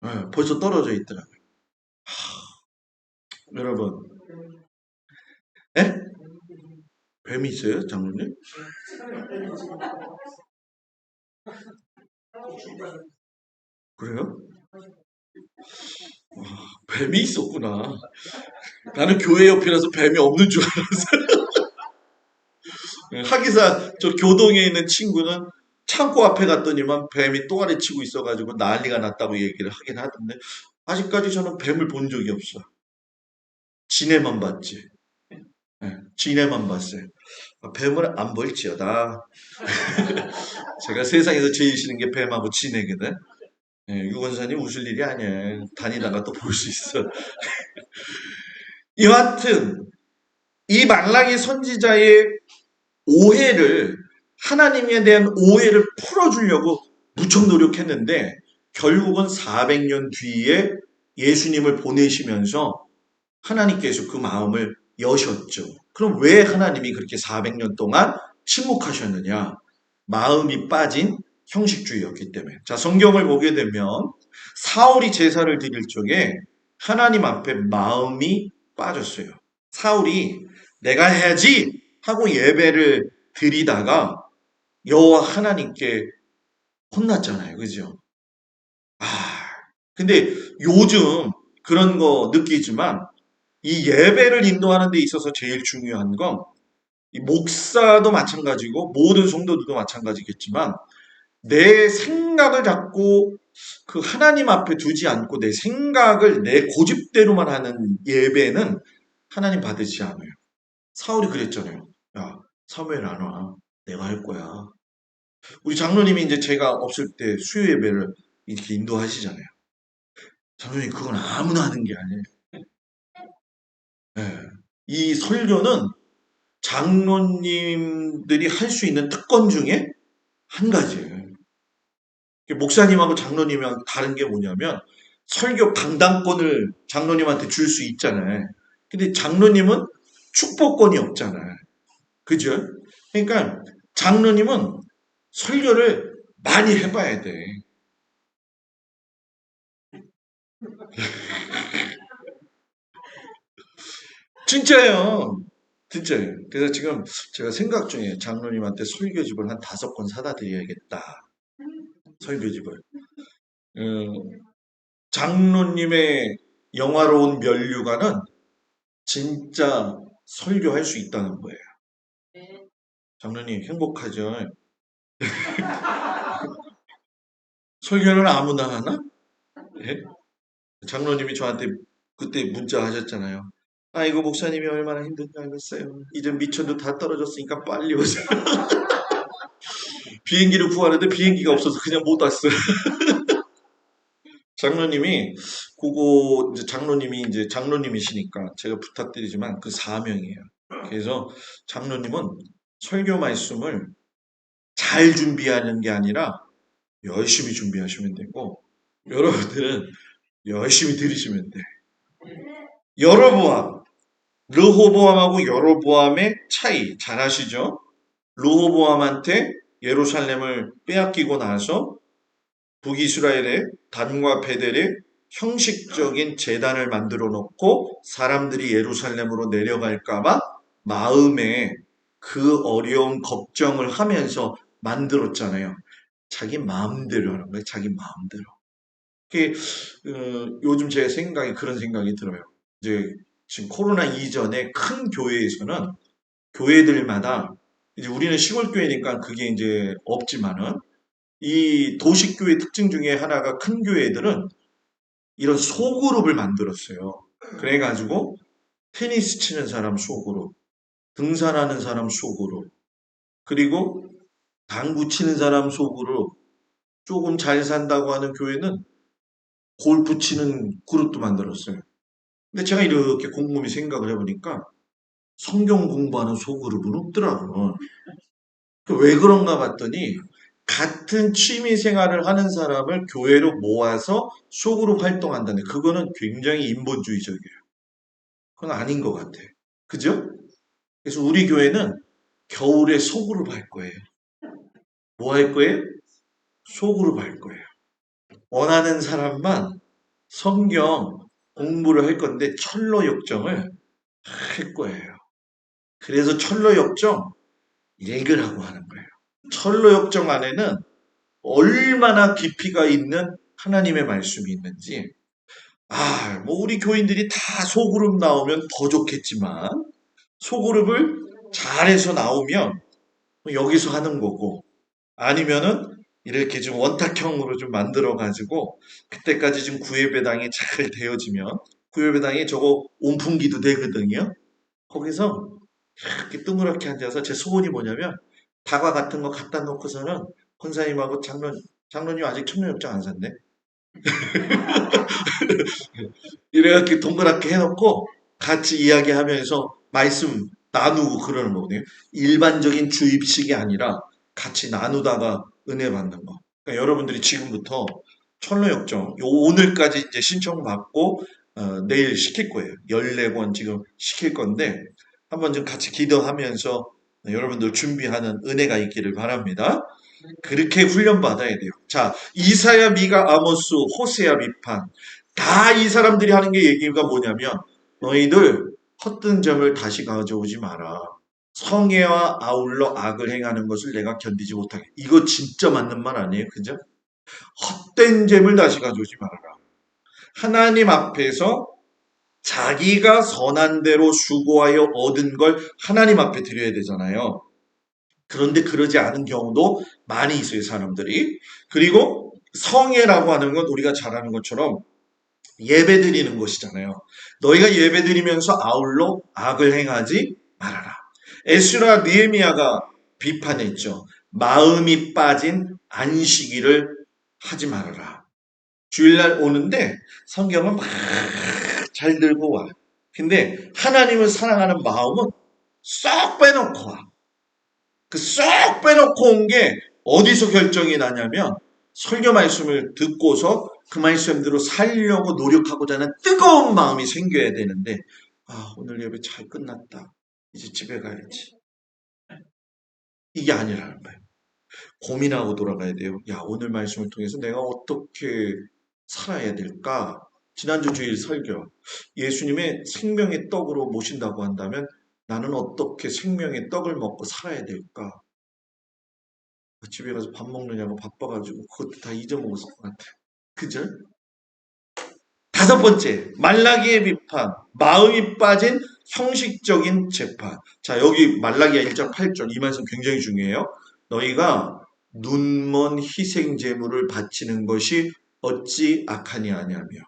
네, 벌써 떨어져 있더라고요. 여러분, 에? 뱀이 있어요, 장모님? 그래요? 뱀이 있었구나. 나는 교회 옆이라서 뱀이 없는 줄 알았어요. 하기사 저 교동에 있는 친구는 창고 앞에 갔더니만 뱀이 또아리 치고 있어가지고 난리가 났다고 얘기를 하긴 하던데 아직까지 저는 뱀을 본 적이 없어. 지네만 봤지. 예, 지네만 봤어요. 아, 뱀을 안 볼지어다. 제가 세상에서 제일 싫은 게 뱀하고 지네거든. 예, 유건사님 웃을 일이 아니야. 다니다가 또 볼 수 있어. 여하튼 이 말라기 선지자의 오해를 하나님에 대한 오해를 풀어주려고 무척 노력했는데 결국은 400년 뒤에 예수님을 보내시면서 하나님께서 그 마음을 여셨죠. 그럼 왜 하나님이 그렇게 400년 동안 침묵하셨느냐? 마음이 빠진 형식주의였기 때문에. 자, 성경을 보게 되면 사울이 제사를 드릴 적에 하나님 앞에 마음이 빠졌어요. 사울이 내가 해야지 하고 예배를 드리다가 여호와 하나님께 혼났잖아요. 그죠? 아, 근데 요즘 그런 거 느끼지만 이 예배를 인도하는 데 있어서 제일 중요한 건 이 목사도 마찬가지고 모든 성도들도 마찬가지겠지만 내 생각을 자꾸 그 하나님 앞에 두지 않고 내 생각을 내 고집대로만 하는 예배는 하나님 받으지 않아요. 사울이 그랬잖아요. 야, 사무엘 안 와. 내가 할 거야. 우리 장로님이 이제 제가 없을 때 수요 예배를 이렇게 인도하시잖아요. 장로님 그건 아무나 하는 게 아니에요. 예. 이 설교는 장로님들이 할 수 있는 특권 중에 한 가지예요. 목사님하고 장로님이랑 다른 게 뭐냐면 설교 강당권을 장로님한테 줄 수 있잖아요. 근데 장로님은 축복권이 없잖아요. 그죠? 그러니까 장로님은 설교를 많이 해봐야 돼. 진짜예요. 진짜예요. 그래서 지금 제가 생각 중에 장로님한테 설교집을 한 5권 사다 드려야겠다. 설교집을. 장로님의 영화로운 면류관은 진짜 설교할 수 있다는 거예요. 장로님 행복하죠? 설교는 아무나 하나? 예? 장로님이 저한테 그때 문자 하셨잖아요. 아이고 목사님이 얼마나 힘든지 알겠어요. 이제 미천도 다 떨어졌으니까 빨리 오세요. 비행기를 구하는데 비행기가 없어서 그냥 못 왔어요. 장로님이 그거 이제 장로님이 이제 장로님이시니까 제가 부탁드리지만 그 사명이에요. 그래서 장로님은 설교 말씀을 잘 준비하는 게 아니라 열심히 준비하시면 되고 여러분들은 열심히 들으시면 돼. 여로보암, 르호보암하고 여로보암의 차이 잘 아시죠? 르호보암한테 예루살렘을 빼앗기고 나서 북이스라엘의 단과 베델에 형식적인 제단을 만들어 놓고 사람들이 예루살렘으로 내려갈까봐 마음에 그 어려운 걱정을 하면서 만들었잖아요. 자기 마음대로 하는 거예요. 자기 마음대로. 그게 요즘 제 생각이 그런 생각이 들어요. 이제 지금 코로나 이전에 큰 교회에서는 교회들마다 이제 우리는 시골 교회니까 그게 이제 없지만은 이 도시교회 특징 중에 하나가 큰 교회들은 이런 소그룹을 만들었어요. 그래가지고 테니스 치는 사람 소그룹, 등산하는 사람 소그룹, 그리고 당구 치는 사람 소그룹, 조금 잘 산다고 하는 교회는 골프 치는 그룹도 만들었어요. 근데 제가 이렇게 곰곰이 생각을 해보니까 성경 공부하는 소그룹은 없더라고요. 왜 그런가 봤더니 같은 취미 생활을 하는 사람을 교회로 모아서 소그룹 활동한다는 그거는 굉장히 인본주의적이에요. 그건 아닌 것 같아. 그죠? 그래서 우리 교회는 겨울에 소그룹 할 거예요. 뭐 할 거예요? 소그룹 할 거예요. 원하는 사람만 성경 공부를 할 건데 철로 역정을 할 거예요. 그래서 철로 역정 읽으라고 하는 거예요. 철로 역정 안에는 얼마나 깊이가 있는 하나님의 말씀이 있는지, 뭐 우리 교인들이 다 소그룹 나오면 더 좋겠지만 소그룹을 잘해서 나오면 여기서 하는 거고, 아니면은 이렇게 좀 원탁형으로 좀 만들어 가지고 그때까지 좀 구예배당이 잘 되어지면 구예배당이 저거 온풍기도 되거든요. 거기서 이렇게 둥그렇게 앉아서 제 소원이 뭐냐면 다과 같은 거 갖다 놓고서는 권사님하고 장로님 아직 청년협장 안 샀네. 이렇게 동그랗게 해놓고 같이 이야기하면서 말씀 나누고 그러는 거거든요. 일반적인 주입식이 아니라 같이 나누다가 은혜 받는 거. 그러니까 여러분들이 지금부터 철로역정 오늘까지 이제 신청 받고 내일 시킬 거예요. 14권 지금 시킬 건데 한번 좀 같이 기도하면서 여러분들 준비하는 은혜가 있기를 바랍니다. 그렇게 훈련받아야 돼요. 자, 이사야, 미가, 아모스, 호세아 비판. 다 이 사람들이 하는 게 얘기가 뭐냐면 너희들 헛된 점을 다시 가져오지 마라. 성애와 아울러 악을 행하는 것을 내가 견디지 못하게. 이거 진짜 맞는 말 아니에요? 그죠? 헛된 점을 다시 가져오지 말아라. 하나님 앞에서 자기가 선한 대로 수고하여 얻은 걸 하나님 앞에 드려야 되잖아요. 그런데 그러지 않은 경우도 많이 있어요, 사람들이. 그리고 성애라고 하는 건 우리가 잘 아는 것처럼 예배 드리는 것이잖아요. 너희가 예배 드리면서 아울러 악을 행하지 말아라. 에스라 느헤미야가 비판했죠. 마음이 빠진 안식일을 하지 말아라. 주일날 오는데 성경은 막 잘 들고 와. 근데 하나님을 사랑하는 마음은 쏙 빼놓고 와. 그 쏙 빼놓고 온 게 어디서 결정이 나냐면 설교 말씀을 듣고서 그 말씀대로 살려고 노력하고자 하는 뜨거운 마음이 생겨야 되는데 오늘 예배 잘 끝났다. 이제 집에 가야지. 이게 아니라는 거예요. 고민하고 돌아가야 돼요. 오늘 말씀을 통해서 내가 어떻게 살아야 될까? 지난주 주일 설교. 예수님의 생명의 떡으로 모신다고 한다면 나는 어떻게 생명의 떡을 먹고 살아야 될까? 집에 가서 밥 먹느냐고 바빠가지고 그것도 다 잊어먹었을 것 같아요. 그죠? 다섯 번째, 말라기의 비판, 마음이 빠진 형식적인 재판. 자, 여기 말라기야 1장 8절 이 말씀 굉장히 중요해요. 너희가 눈먼 희생 제물을 바치는 것이 어찌 악하니 하냐며.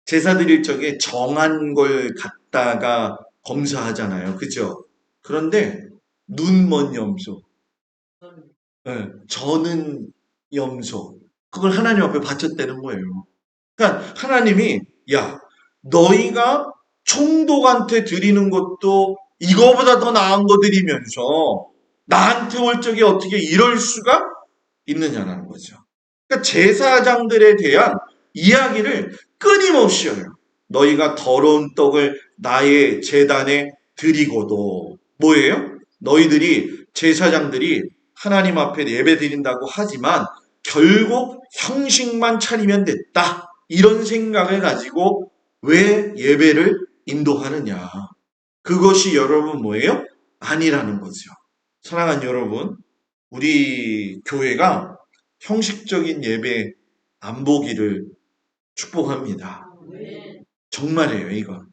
제사 드릴 적에 정한 걸 갖다가 검사하잖아요. 그죠? 그런데 눈먼 염소, 저는 염소, 그걸 하나님 앞에 바쳤다는 거예요. 그러니까 하나님이 너희가 총독한테 드리는 것도 이거보다 더 나은 거 드리면서 나한테 올 적에 어떻게 이럴 수가 있느냐는 거죠. 그러니까 제사장들에 대한 이야기를 끊임없이 해요. 너희가 더러운 떡을 나의 제단에 드리고도 뭐예요? 너희들이 제사장들이 하나님 앞에 예배 드린다고 하지만 결국 형식만 차리면 됐다. 이런 생각을 가지고 왜 예배를 인도하느냐. 그것이 여러분 뭐예요? 아니라는 거죠. 사랑하는 여러분, 우리 교회가 형식적인 예배 안 보기를 축복합니다. 정말이에요, 이건.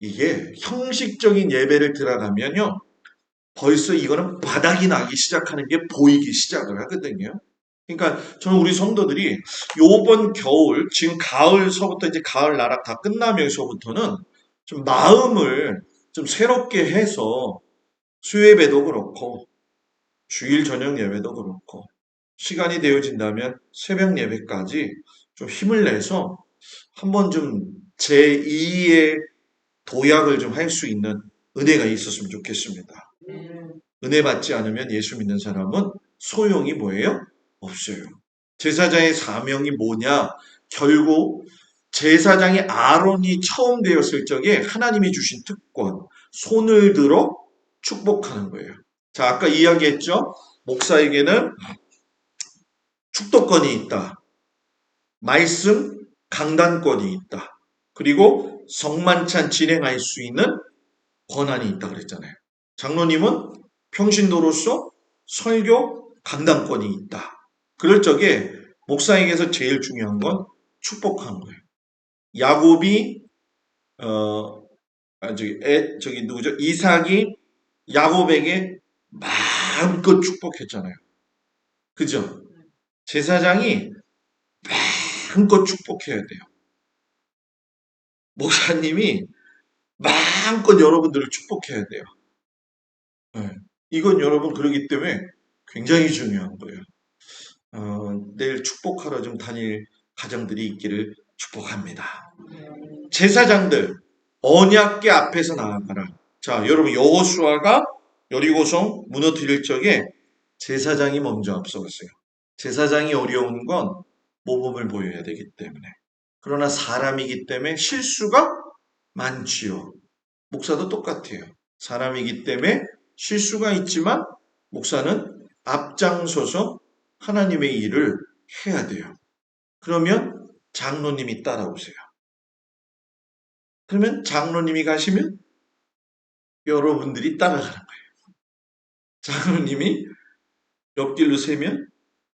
이게 형식적인 예배를 들어가면요, 벌써 이거는 바닥이 나기 시작하는 게 보이기 시작을 하거든요. 그러니까 저는 우리 성도들이 요번 겨울, 지금 가을서부터 이제 가을 나락 다 끝나면서부터는 좀 마음을 좀 새롭게 해서 수요예배도 그렇고 주일 저녁 예배도 그렇고 시간이 되어진다면 새벽 예배까지 좀 힘을 내서 한번 좀 제2의 도약을 좀 할 수 있는 은혜가 있었으면 좋겠습니다. 은혜 받지 않으면 예수 믿는 사람은 소용이 뭐예요? 없어요. 제사장의 사명이 뭐냐? 결국 제사장이 아론이 처음 되었을 적에 하나님이 주신 특권, 손을 들어 축복하는 거예요. 자, 아까 이야기했죠? 목사에게는 축도권이 있다. 말씀 강단권이 있다. 그리고 성만찬 진행할 수 있는 권한이 있다 그랬잖아요. 장로님은 평신도로서 설교 강단권이 있다. 그럴 적에 목사에게서 제일 중요한 건 축복하는 거예요. 야곱이 저기 누구죠? 이삭이 야곱에게 마음껏 축복했잖아요. 그죠? 제사장이 마음껏 축복해야 돼요. 목사님이 마음껏 여러분들을 축복해야 돼요. 네. 이건 여러분 그러기 때문에 굉장히 중요한 거예요. 내일 축복하러 좀 다닐 가정들이 있기를 축복합니다. 제사장들 언약궤 앞에서 나아가라. 자, 여러분 여호수아가 여리고성 무너뜨릴 적에 제사장이 먼저 앞서갔어요. 제사장이 어려운 건 모범을 보여야 되기 때문에. 그러나 사람이기 때문에 실수가 많지요. 목사도 똑같아요. 사람이기 때문에 실수가 있지만 목사는 앞장서서 하나님의 일을 해야 돼요. 그러면 장로님이 따라오세요. 그러면 장로님이 가시면 여러분들이 따라가는 거예요. 장로님이 옆길로 세면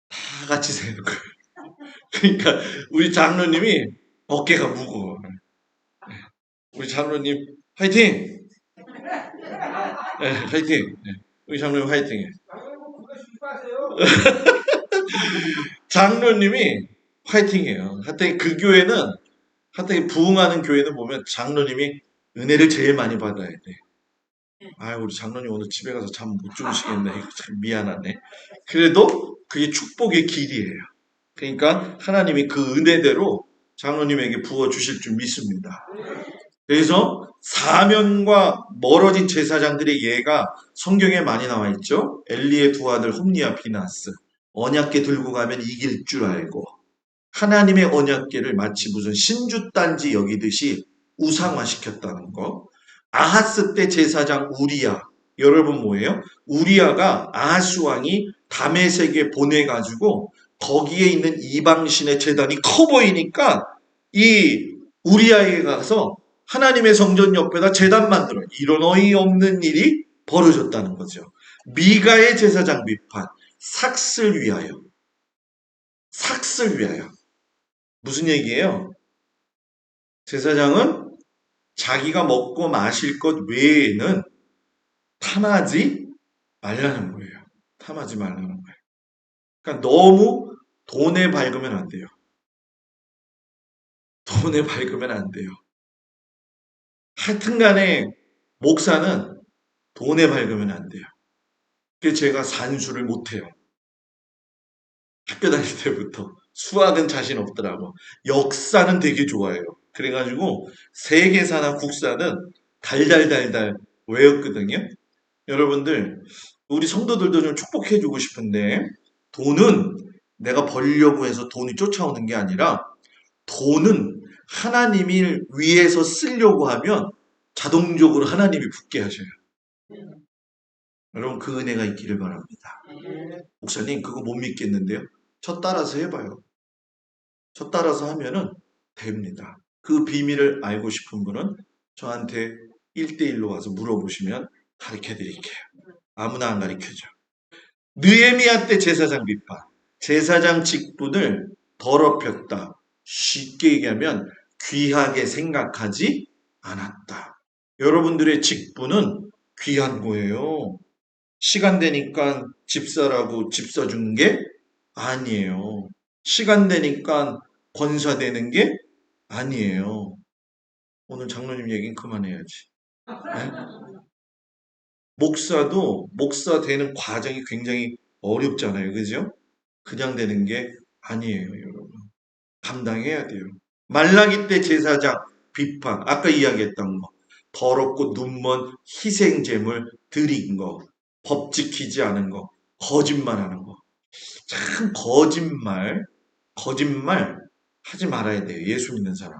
다 같이 세는 거예요. 그러니까 우리 장로님이 어깨가 무거워요. 우리 장로님 화이팅! 네, 화이팅! 네, 우리 장로님 화이팅해. 장로님이 화이팅해요. 하여튼 그 교회는 하여튼 부흥하는 교회는 보면 장로님이 은혜를 제일 많이 받아야 돼. 아, 우리 장로님 오늘 집에 가서 잠 못 주무시겠네. 참 미안하네. 그래도 그게 축복의 길이에요. 그러니까 하나님이 그 은혜대로 장로님에게 부어 주실 줄 믿습니다. 그래서 사면과 멀어진 제사장들의 예가 성경에 많이 나와 있죠. 엘리의 두 아들 홈니와 비나스. 언약궤 들고 가면 이길 줄 알고 하나님의 언약궤를 마치 무슨 신주단지 여기듯이 우상화시켰다는 거. 아하스 때 제사장 우리야. 여러분 뭐예요? 우리야가 아하스 왕이 다메섹에 보내가지고 거기에 있는 이방신의 제단이 커 보이니까 이 우리야에 가서 하나님의 성전 옆에다 제단 만들어. 이런 어이없는 일이 벌어졌다는 거죠. 미가의 제사장 비판. 삭슬 위하여. 삭슬 위하여. 무슨 얘기예요? 제사장은 자기가 먹고 마실 것 외에는 탐하지 말라는 거예요. 탐하지 말라는 거예요. 그러니까 너무 돈에 밝으면 안 돼요. 돈에 밝으면 안 돼요. 하여튼 간에 목사는 돈에 밝으면 안 돼요. 그래서 제가 산수를 못해요. 학교 다닐 때부터. 수학은 자신 없더라고. 역사는 되게 좋아해요. 그래가지고 세계사나 국사는 달달달달 외웠거든요. 여러분들, 우리 성도들도 좀 축복해주고 싶은데 돈은 내가 벌려고 해서 돈이 쫓아오는 게 아니라 돈은 하나님을 위해서 쓰려고 하면 자동적으로 하나님이 붙게 하셔요. 여러분 그 은혜가 있기를 바랍니다. 목사님 그거 못 믿겠는데요. 저 따라서 해봐요. 저 따라서 하면은 됩니다. 그 비밀을 알고 싶은 분은 저한테 1대1로 와서 물어보시면 가르쳐 드릴게요. 아무나 안 가르쳐줘. 느헤미야 때 제사장 비판. 제사장 직분을 더럽혔다. 쉽게 얘기하면 귀하게 생각하지 않았다. 여러분들의 직분은 귀한 거예요. 시간 되니까 집사라고 집사 준 게 아니에요. 시간 되니까 권사 되는 게 아니에요. 오늘 장로님 얘기는 그만해야지. 네? 목사도 목사 되는 과정이 굉장히 어렵잖아요. 그죠? 그냥 되는 게 아니에요, 여러분. 감당해야 돼요. 말라기 때 제사장 비판, 아까 이야기했던 거, 더럽고 눈먼 희생제물 드린 거, 법 지키지 않은 거, 거짓말하는 거. 참 거짓말 하지 말아야 돼요. 예수 믿는 사람.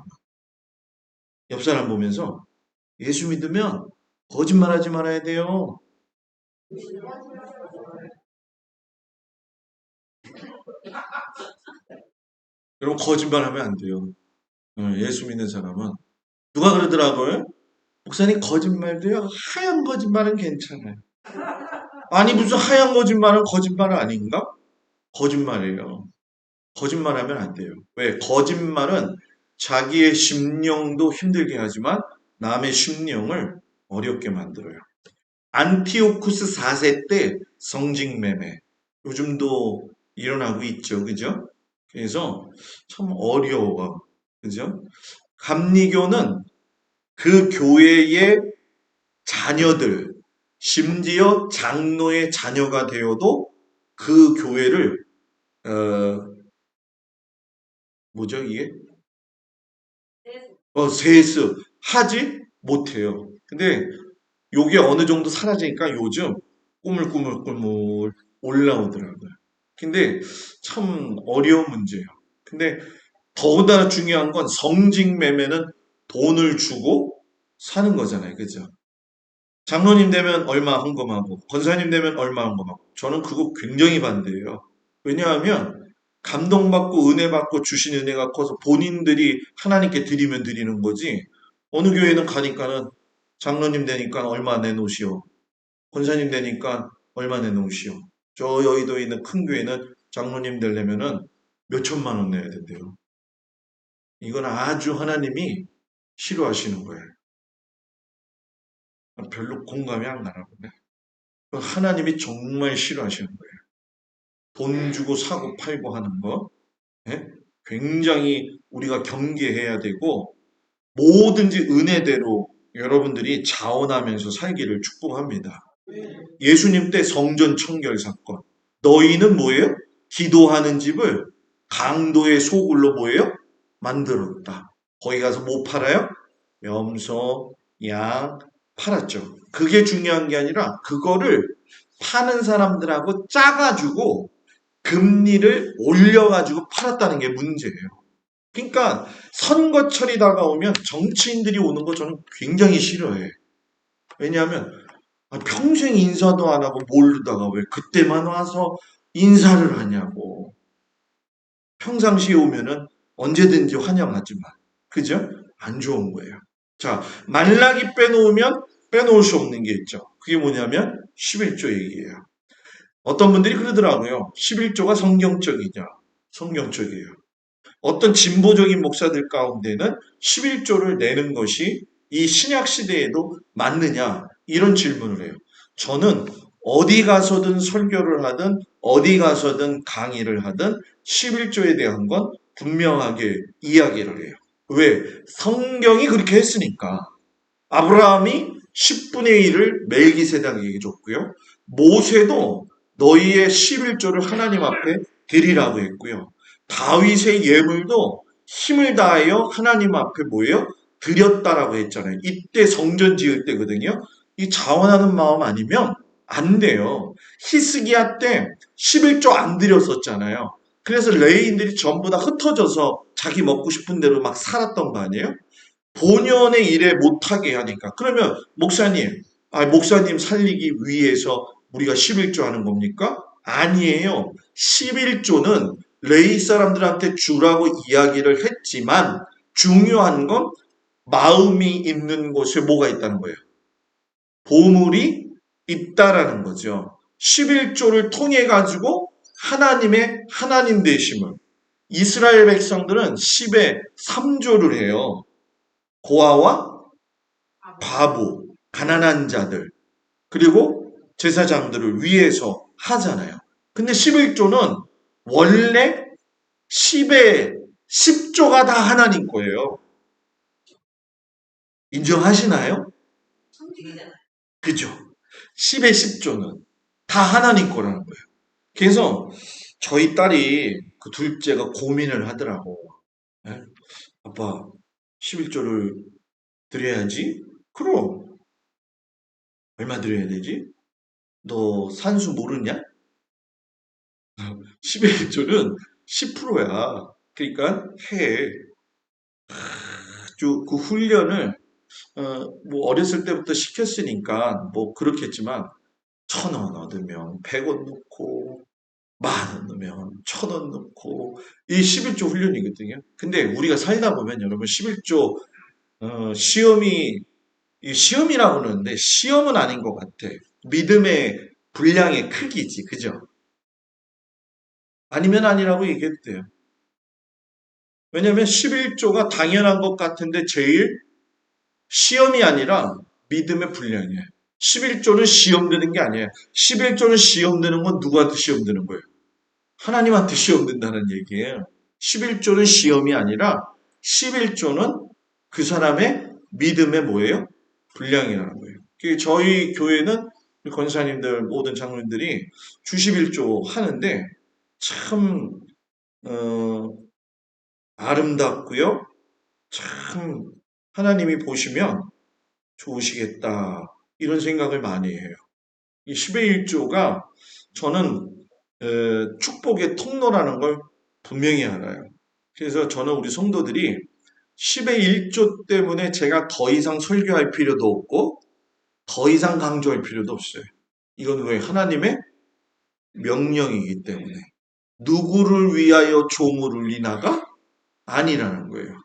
옆 사람 보면서 예수 믿으면 거짓말하지 말아야 돼요. 여러분 거짓말하면 안 돼요. 예수 믿는 사람은 누가 그러더라고요? 목사님 거짓말도요. 하얀 거짓말은 괜찮아요. 아니 무슨 하얀 거짓말은 거짓말 아닌가? 거짓말이에요. 거짓말하면 안 돼요. 왜? 거짓말은 자기의 심령도 힘들게 하지만 남의 심령을 어렵게 만들어요. 안티오쿠스 4세 때 성직매매 요즘도 일어나고 있죠. 그죠? 그래서 참 어려워. 그죠? 감리교는 그 교회의 자녀들, 심지어 장로의 자녀가 되어도 그 교회를 뭐죠 이게? 세습 하지 못해요. 근데 요게 어느 정도 사라지니까 요즘 꾸물꾸물꾸물 올라오더라고요. 근데 참 어려운 문제예요. 근데 더군다나 중요한 건 성직 매매는 돈을 주고 사는 거잖아요. 그죠? 장로님 되면 얼마 헌금하고 권사님 되면 얼마 헌금하고 저는 그거 굉장히 반대예요. 왜냐하면 감동받고 은혜 받고 주신 은혜가 커서 본인들이 하나님께 드리면 드리는 거지 어느 교회는 가니까는 장로님 되니까 얼마 내놓으시오. 권사님 되니까 얼마 내놓으시오. 저 여의도에 있는 큰 교회는 장로님 되려면은 몇 천만 원 내야 된대요. 이건 아주 하나님이 싫어하시는 거예요. 별로 공감이 안 가나 보네. 하나님이 정말 싫어하시는 거예요. 돈 주고 사고 팔고 하는 거. 예? 굉장히 우리가 경계해야 되고 뭐든지 은혜대로 여러분들이 자원하면서 살기를 축복합니다. 예수님 때 성전 청결 사건. 너희는 뭐예요? 기도하는 집을 강도의 소굴로 뭐예요? 만들었다. 거기 가서 뭐 팔아요? 염소, 양 팔았죠. 그게 중요한 게 아니라 그거를 파는 사람들하고 짜가지고 금리를 올려가지고 팔았다는 게 문제예요. 그러니까 선거철이 다가오면 정치인들이 오는 거 저는 굉장히 싫어해. 왜냐하면 평생 인사도 안 하고 모르다가 왜 그때만 와서 인사를 하냐고. 평상시에 오면은 언제든지 환영하지만. 그죠? 안 좋은 거예요. 자, 말라기 빼놓으면 빼놓을 수 없는 게 있죠. 그게 뭐냐면 11조 얘기예요. 어떤 분들이 그러더라고요. 11조가 성경적이냐? 성경적이에요. 어떤 진보적인 목사들 가운데는 11조를 내는 것이 이 신약 시대에도 맞느냐? 이런 질문을 해요. 저는 어디 가서든 설교를 하든 어디 가서든 강의를 하든 11조에 대한 건 분명하게 이야기를 해요. 왜? 성경이 그렇게 했으니까. 아브라함이 10분의 1을 멜기세덱에게 줬고요. 모세도 너희의 11조를 하나님 앞에 드리라고 했고요. 다윗의 예물도 힘을 다하여 하나님 앞에 뭐예요? 드렸다라고 했잖아요. 이때 성전 지을 때거든요. 이 자원하는 마음 아니면 안 돼요. 히스기야 때 11조 안 드렸었잖아요. 그래서 레위인들이 전부 다 흩어져서 자기 먹고 싶은 대로 막 살았던 거 아니에요? 본연의 일에 못하게 하니까. 그러면 목사님 살리기 위해서 우리가 11조 하는 겁니까? 아니에요. 11조는 레위 사람들한테 주라고 이야기를 했지만 중요한 건 마음이 있는 곳에 뭐가 있다는 거예요. 보물이 있다라는 거죠. 11조를 통해 가지고 하나님의 하나님 되심을 이스라엘 백성들은 10의 3조를 해요. 고아와 과부, 가난한 자들, 그리고 제사장들을 위해서 하잖아요. 근데 11조는 원래 10의 10조가 다 하나님 거예요. 인정하시나요? 그죠? 10의 10조는 다 하나님 거라는 거예요. 그래서 저희 딸이 그 둘째가 고민을 하더라고. 예? 아빠, 11조를 드려야지? 그럼, 얼마 드려야 되지? 너 산수 모르냐? 11조는 10%야. 그러니까 해. 그 훈련을 뭐 어렸을 때부터 시켰으니까 뭐 그렇겠지만 1,000원 얻으면 100원 넣고 10,000원 넣으면 1,000원 넣고 이 11조 훈련이거든요. 근데 우리가 살다 보면 여러분 11조 시험이 이 시험이라고 그러는데 시험은 아닌 것 같아. 믿음의 분량의 크기지, 그죠? 아니면 아니라고 얘기해도 돼요. 왜냐하면 11조가 당연한 것 같은데 제일 시험이 아니라 믿음의 분량이에요. 11조는 시험 드는 게 아니에요. 11조는 시험 드는 건 누구한테 시험 드는 거예요? 하나님한테 시험 든다는 얘기예요. 11조는 시험이 아니라 11조는 그 사람의 믿음의 뭐예요? 분량이라는 거예요. 저희 교회는 권사님들 모든 장로님들이 주십일조 하는데 참 아름답고요. 참 하나님이 보시면 좋으시겠다 이런 생각을 많이 해요. 이 10의 1조가 저는 축복의 통로라는 걸 분명히 알아요. 그래서 저는 우리 성도들이 10의 1조 때문에 제가 더 이상 설교할 필요도 없고 더 이상 강조할 필요도 없어요. 이건 왜 하나님의 명령이기 때문에 누구를 위하여 종을 울리나가 아니라는 거예요.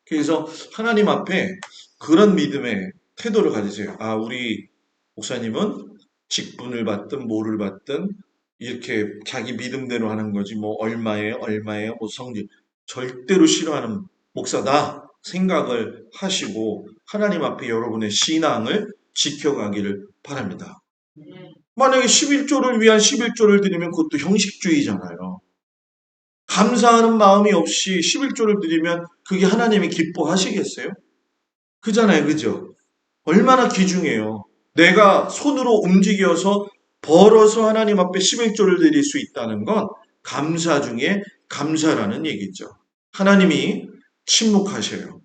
그래서 하나님 앞에 그런 믿음의 태도를 가지세요. 아, 우리 목사님은 직분을 받든 뭐를 받든 이렇게 자기 믿음대로 하는 거지 뭐 얼마예요 뭐 성질 절대로 싫어하는 목사다 생각을 하시고 하나님 앞에 여러분의 신앙을 지켜가기를 바랍니다. 만약에 11조를 위한 11조를 드리면 그것도 형식주의잖아요. 감사하는 마음이 없이 11조를 드리면 그게 하나님이 기뻐하시겠어요? 그잖아요, 그죠? 얼마나 귀중해요. 내가 손으로 움직여서 벌어서 하나님 앞에 11조를 드릴 수 있다는 건 감사 중에 감사라는 얘기죠. 하나님이 침묵하셔요.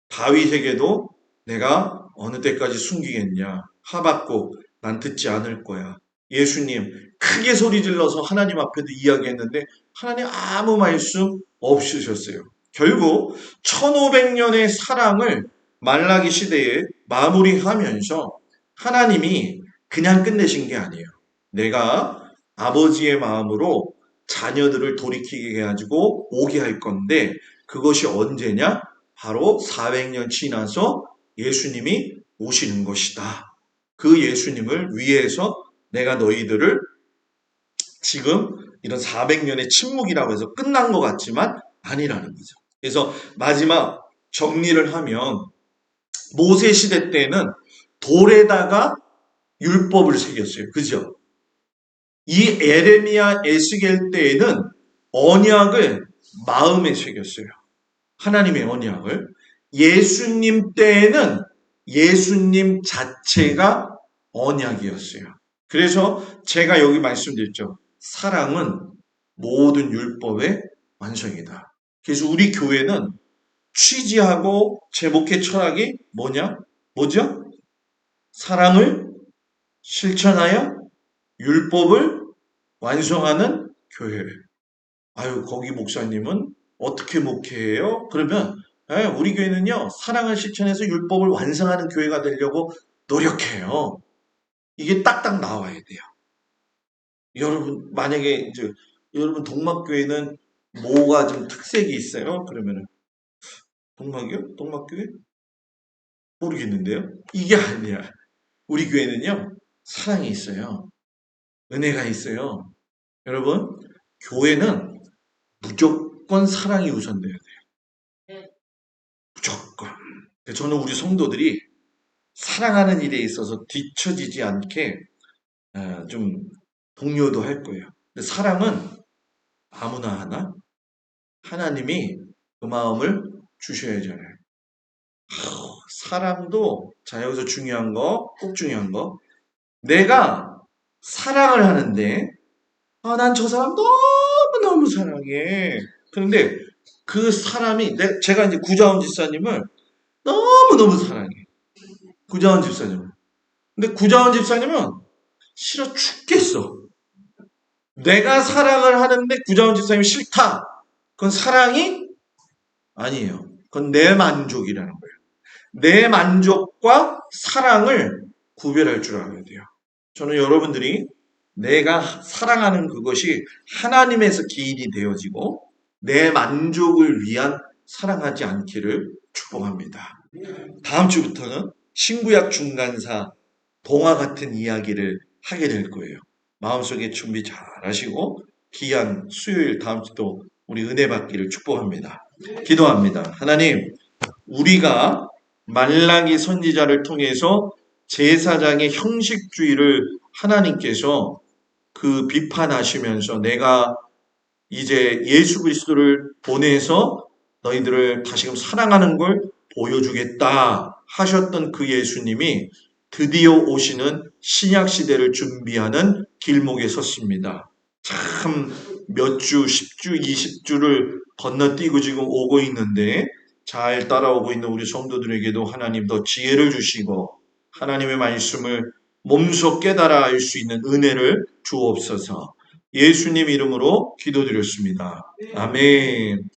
다윗에게도 내가 어느 때까지 숨기겠냐. 하박국 난 듣지 않을 거야. 예수님 크게 소리 질러서 하나님 앞에도 이야기했는데 하나님 아무 말씀 없으셨어요. 결국 1500년의 사랑을 말라기 시대에 마무리하면서 하나님이 그냥 끝내신 게 아니에요. 내가 아버지의 마음으로 자녀들을 돌이키게 해가지고 오게 할 건데 그것이 언제냐? 바로 400년 지나서 예수님이 오시는 것이다. 그 예수님을 위해서 내가 너희들을 지금 이런 400년의 침묵이라고 해서 끝난 것 같지만 아니라는 거죠. 그래서 마지막 정리를 하면 모세 시대 때는 돌에다가 율법을 새겼어요. 그죠? 이 에레미야 에스겔 때에는 언약을 마음에 새겼어요. 하나님의 언약을. 예수님 때에는 예수님 자체가 언약이었어요. 그래서 제가 여기 말씀드렸죠. 사랑은 모든 율법의 완성이다. 그래서 우리 교회는 취지하고 제 목회 철학이 뭐냐? 뭐죠? 사랑을 실천하여 율법을 완성하는 교회. 아유, 거기 목사님은 어떻게 목회해요? 그러면 우리 교회는요, 사랑을 실천해서 율법을 완성하는 교회가 되려고 노력해요. 이게 딱딱 나와야 돼요. 여러분, 만약에 이제 여러분 동막교회는 뭐가 좀 특색이 있어요? 그러면은 동막이요? 동막교회? 모르겠는데요. 이게 아니야. 우리 교회는요, 사랑이 있어요. 은혜가 있어요. 여러분, 교회는 무조건 사랑이 우선돼야 돼요. 무조건. 저는 우리 성도들이 사랑하는 일에 있어서 뒤처지지 않게 좀 독려도 할 거예요. 근데 사랑은 아무나 하나? 하나님이 그 마음을 주셔야잖아요. 사랑도, 자, 여기서 중요한 거, 꼭 중요한 거. 내가 사랑을 하는데, 난 저 사람 너무너무 사랑해. 그런데 그 사람이, 제가 이제 구자원 집사님을 너무너무 사랑해. 구자원 집사님을. 근데 구자원 집사님은 싫어 죽겠어. 내가 사랑을 하는데 구자원 집사님이 싫다. 그건 사랑이 아니에요. 그건 내 만족이라는 거예요. 내 만족과 사랑을 구별할 줄 알아야 돼요. 저는 여러분들이 내가 사랑하는 그것이 하나님에서 기인이 되어지고 내 만족을 위한 사랑하지 않기를 축복합니다. 다음 주부터는 신구약 중간사 동화 같은 이야기를 하게 될 거예요. 마음속에 준비 잘 하시고 귀한 수요일 다음 주도 우리 은혜 받기를 축복합니다. 기도합니다. 하나님, 우리가 말라기 선지자를 통해서 제사장의 형식주의를 하나님께서 그 비판하시면서 내가 이제 예수 그리스도를 보내서 너희들을 다시금 사랑하는 걸 보여주겠다 하셨던 그 예수님이 드디어 오시는 신약 시대를 준비하는 길목에 섰습니다. 참 몇 주, 10주, 20주를 건너뛰고 지금 오고 있는데 잘 따라오고 있는 우리 성도들에게도 하나님 더 지혜를 주시고 하나님의 말씀을 몸소 깨달아 알 수 있는 은혜를 주옵소서. 예수님 이름으로 기도드렸습니다. 아멘.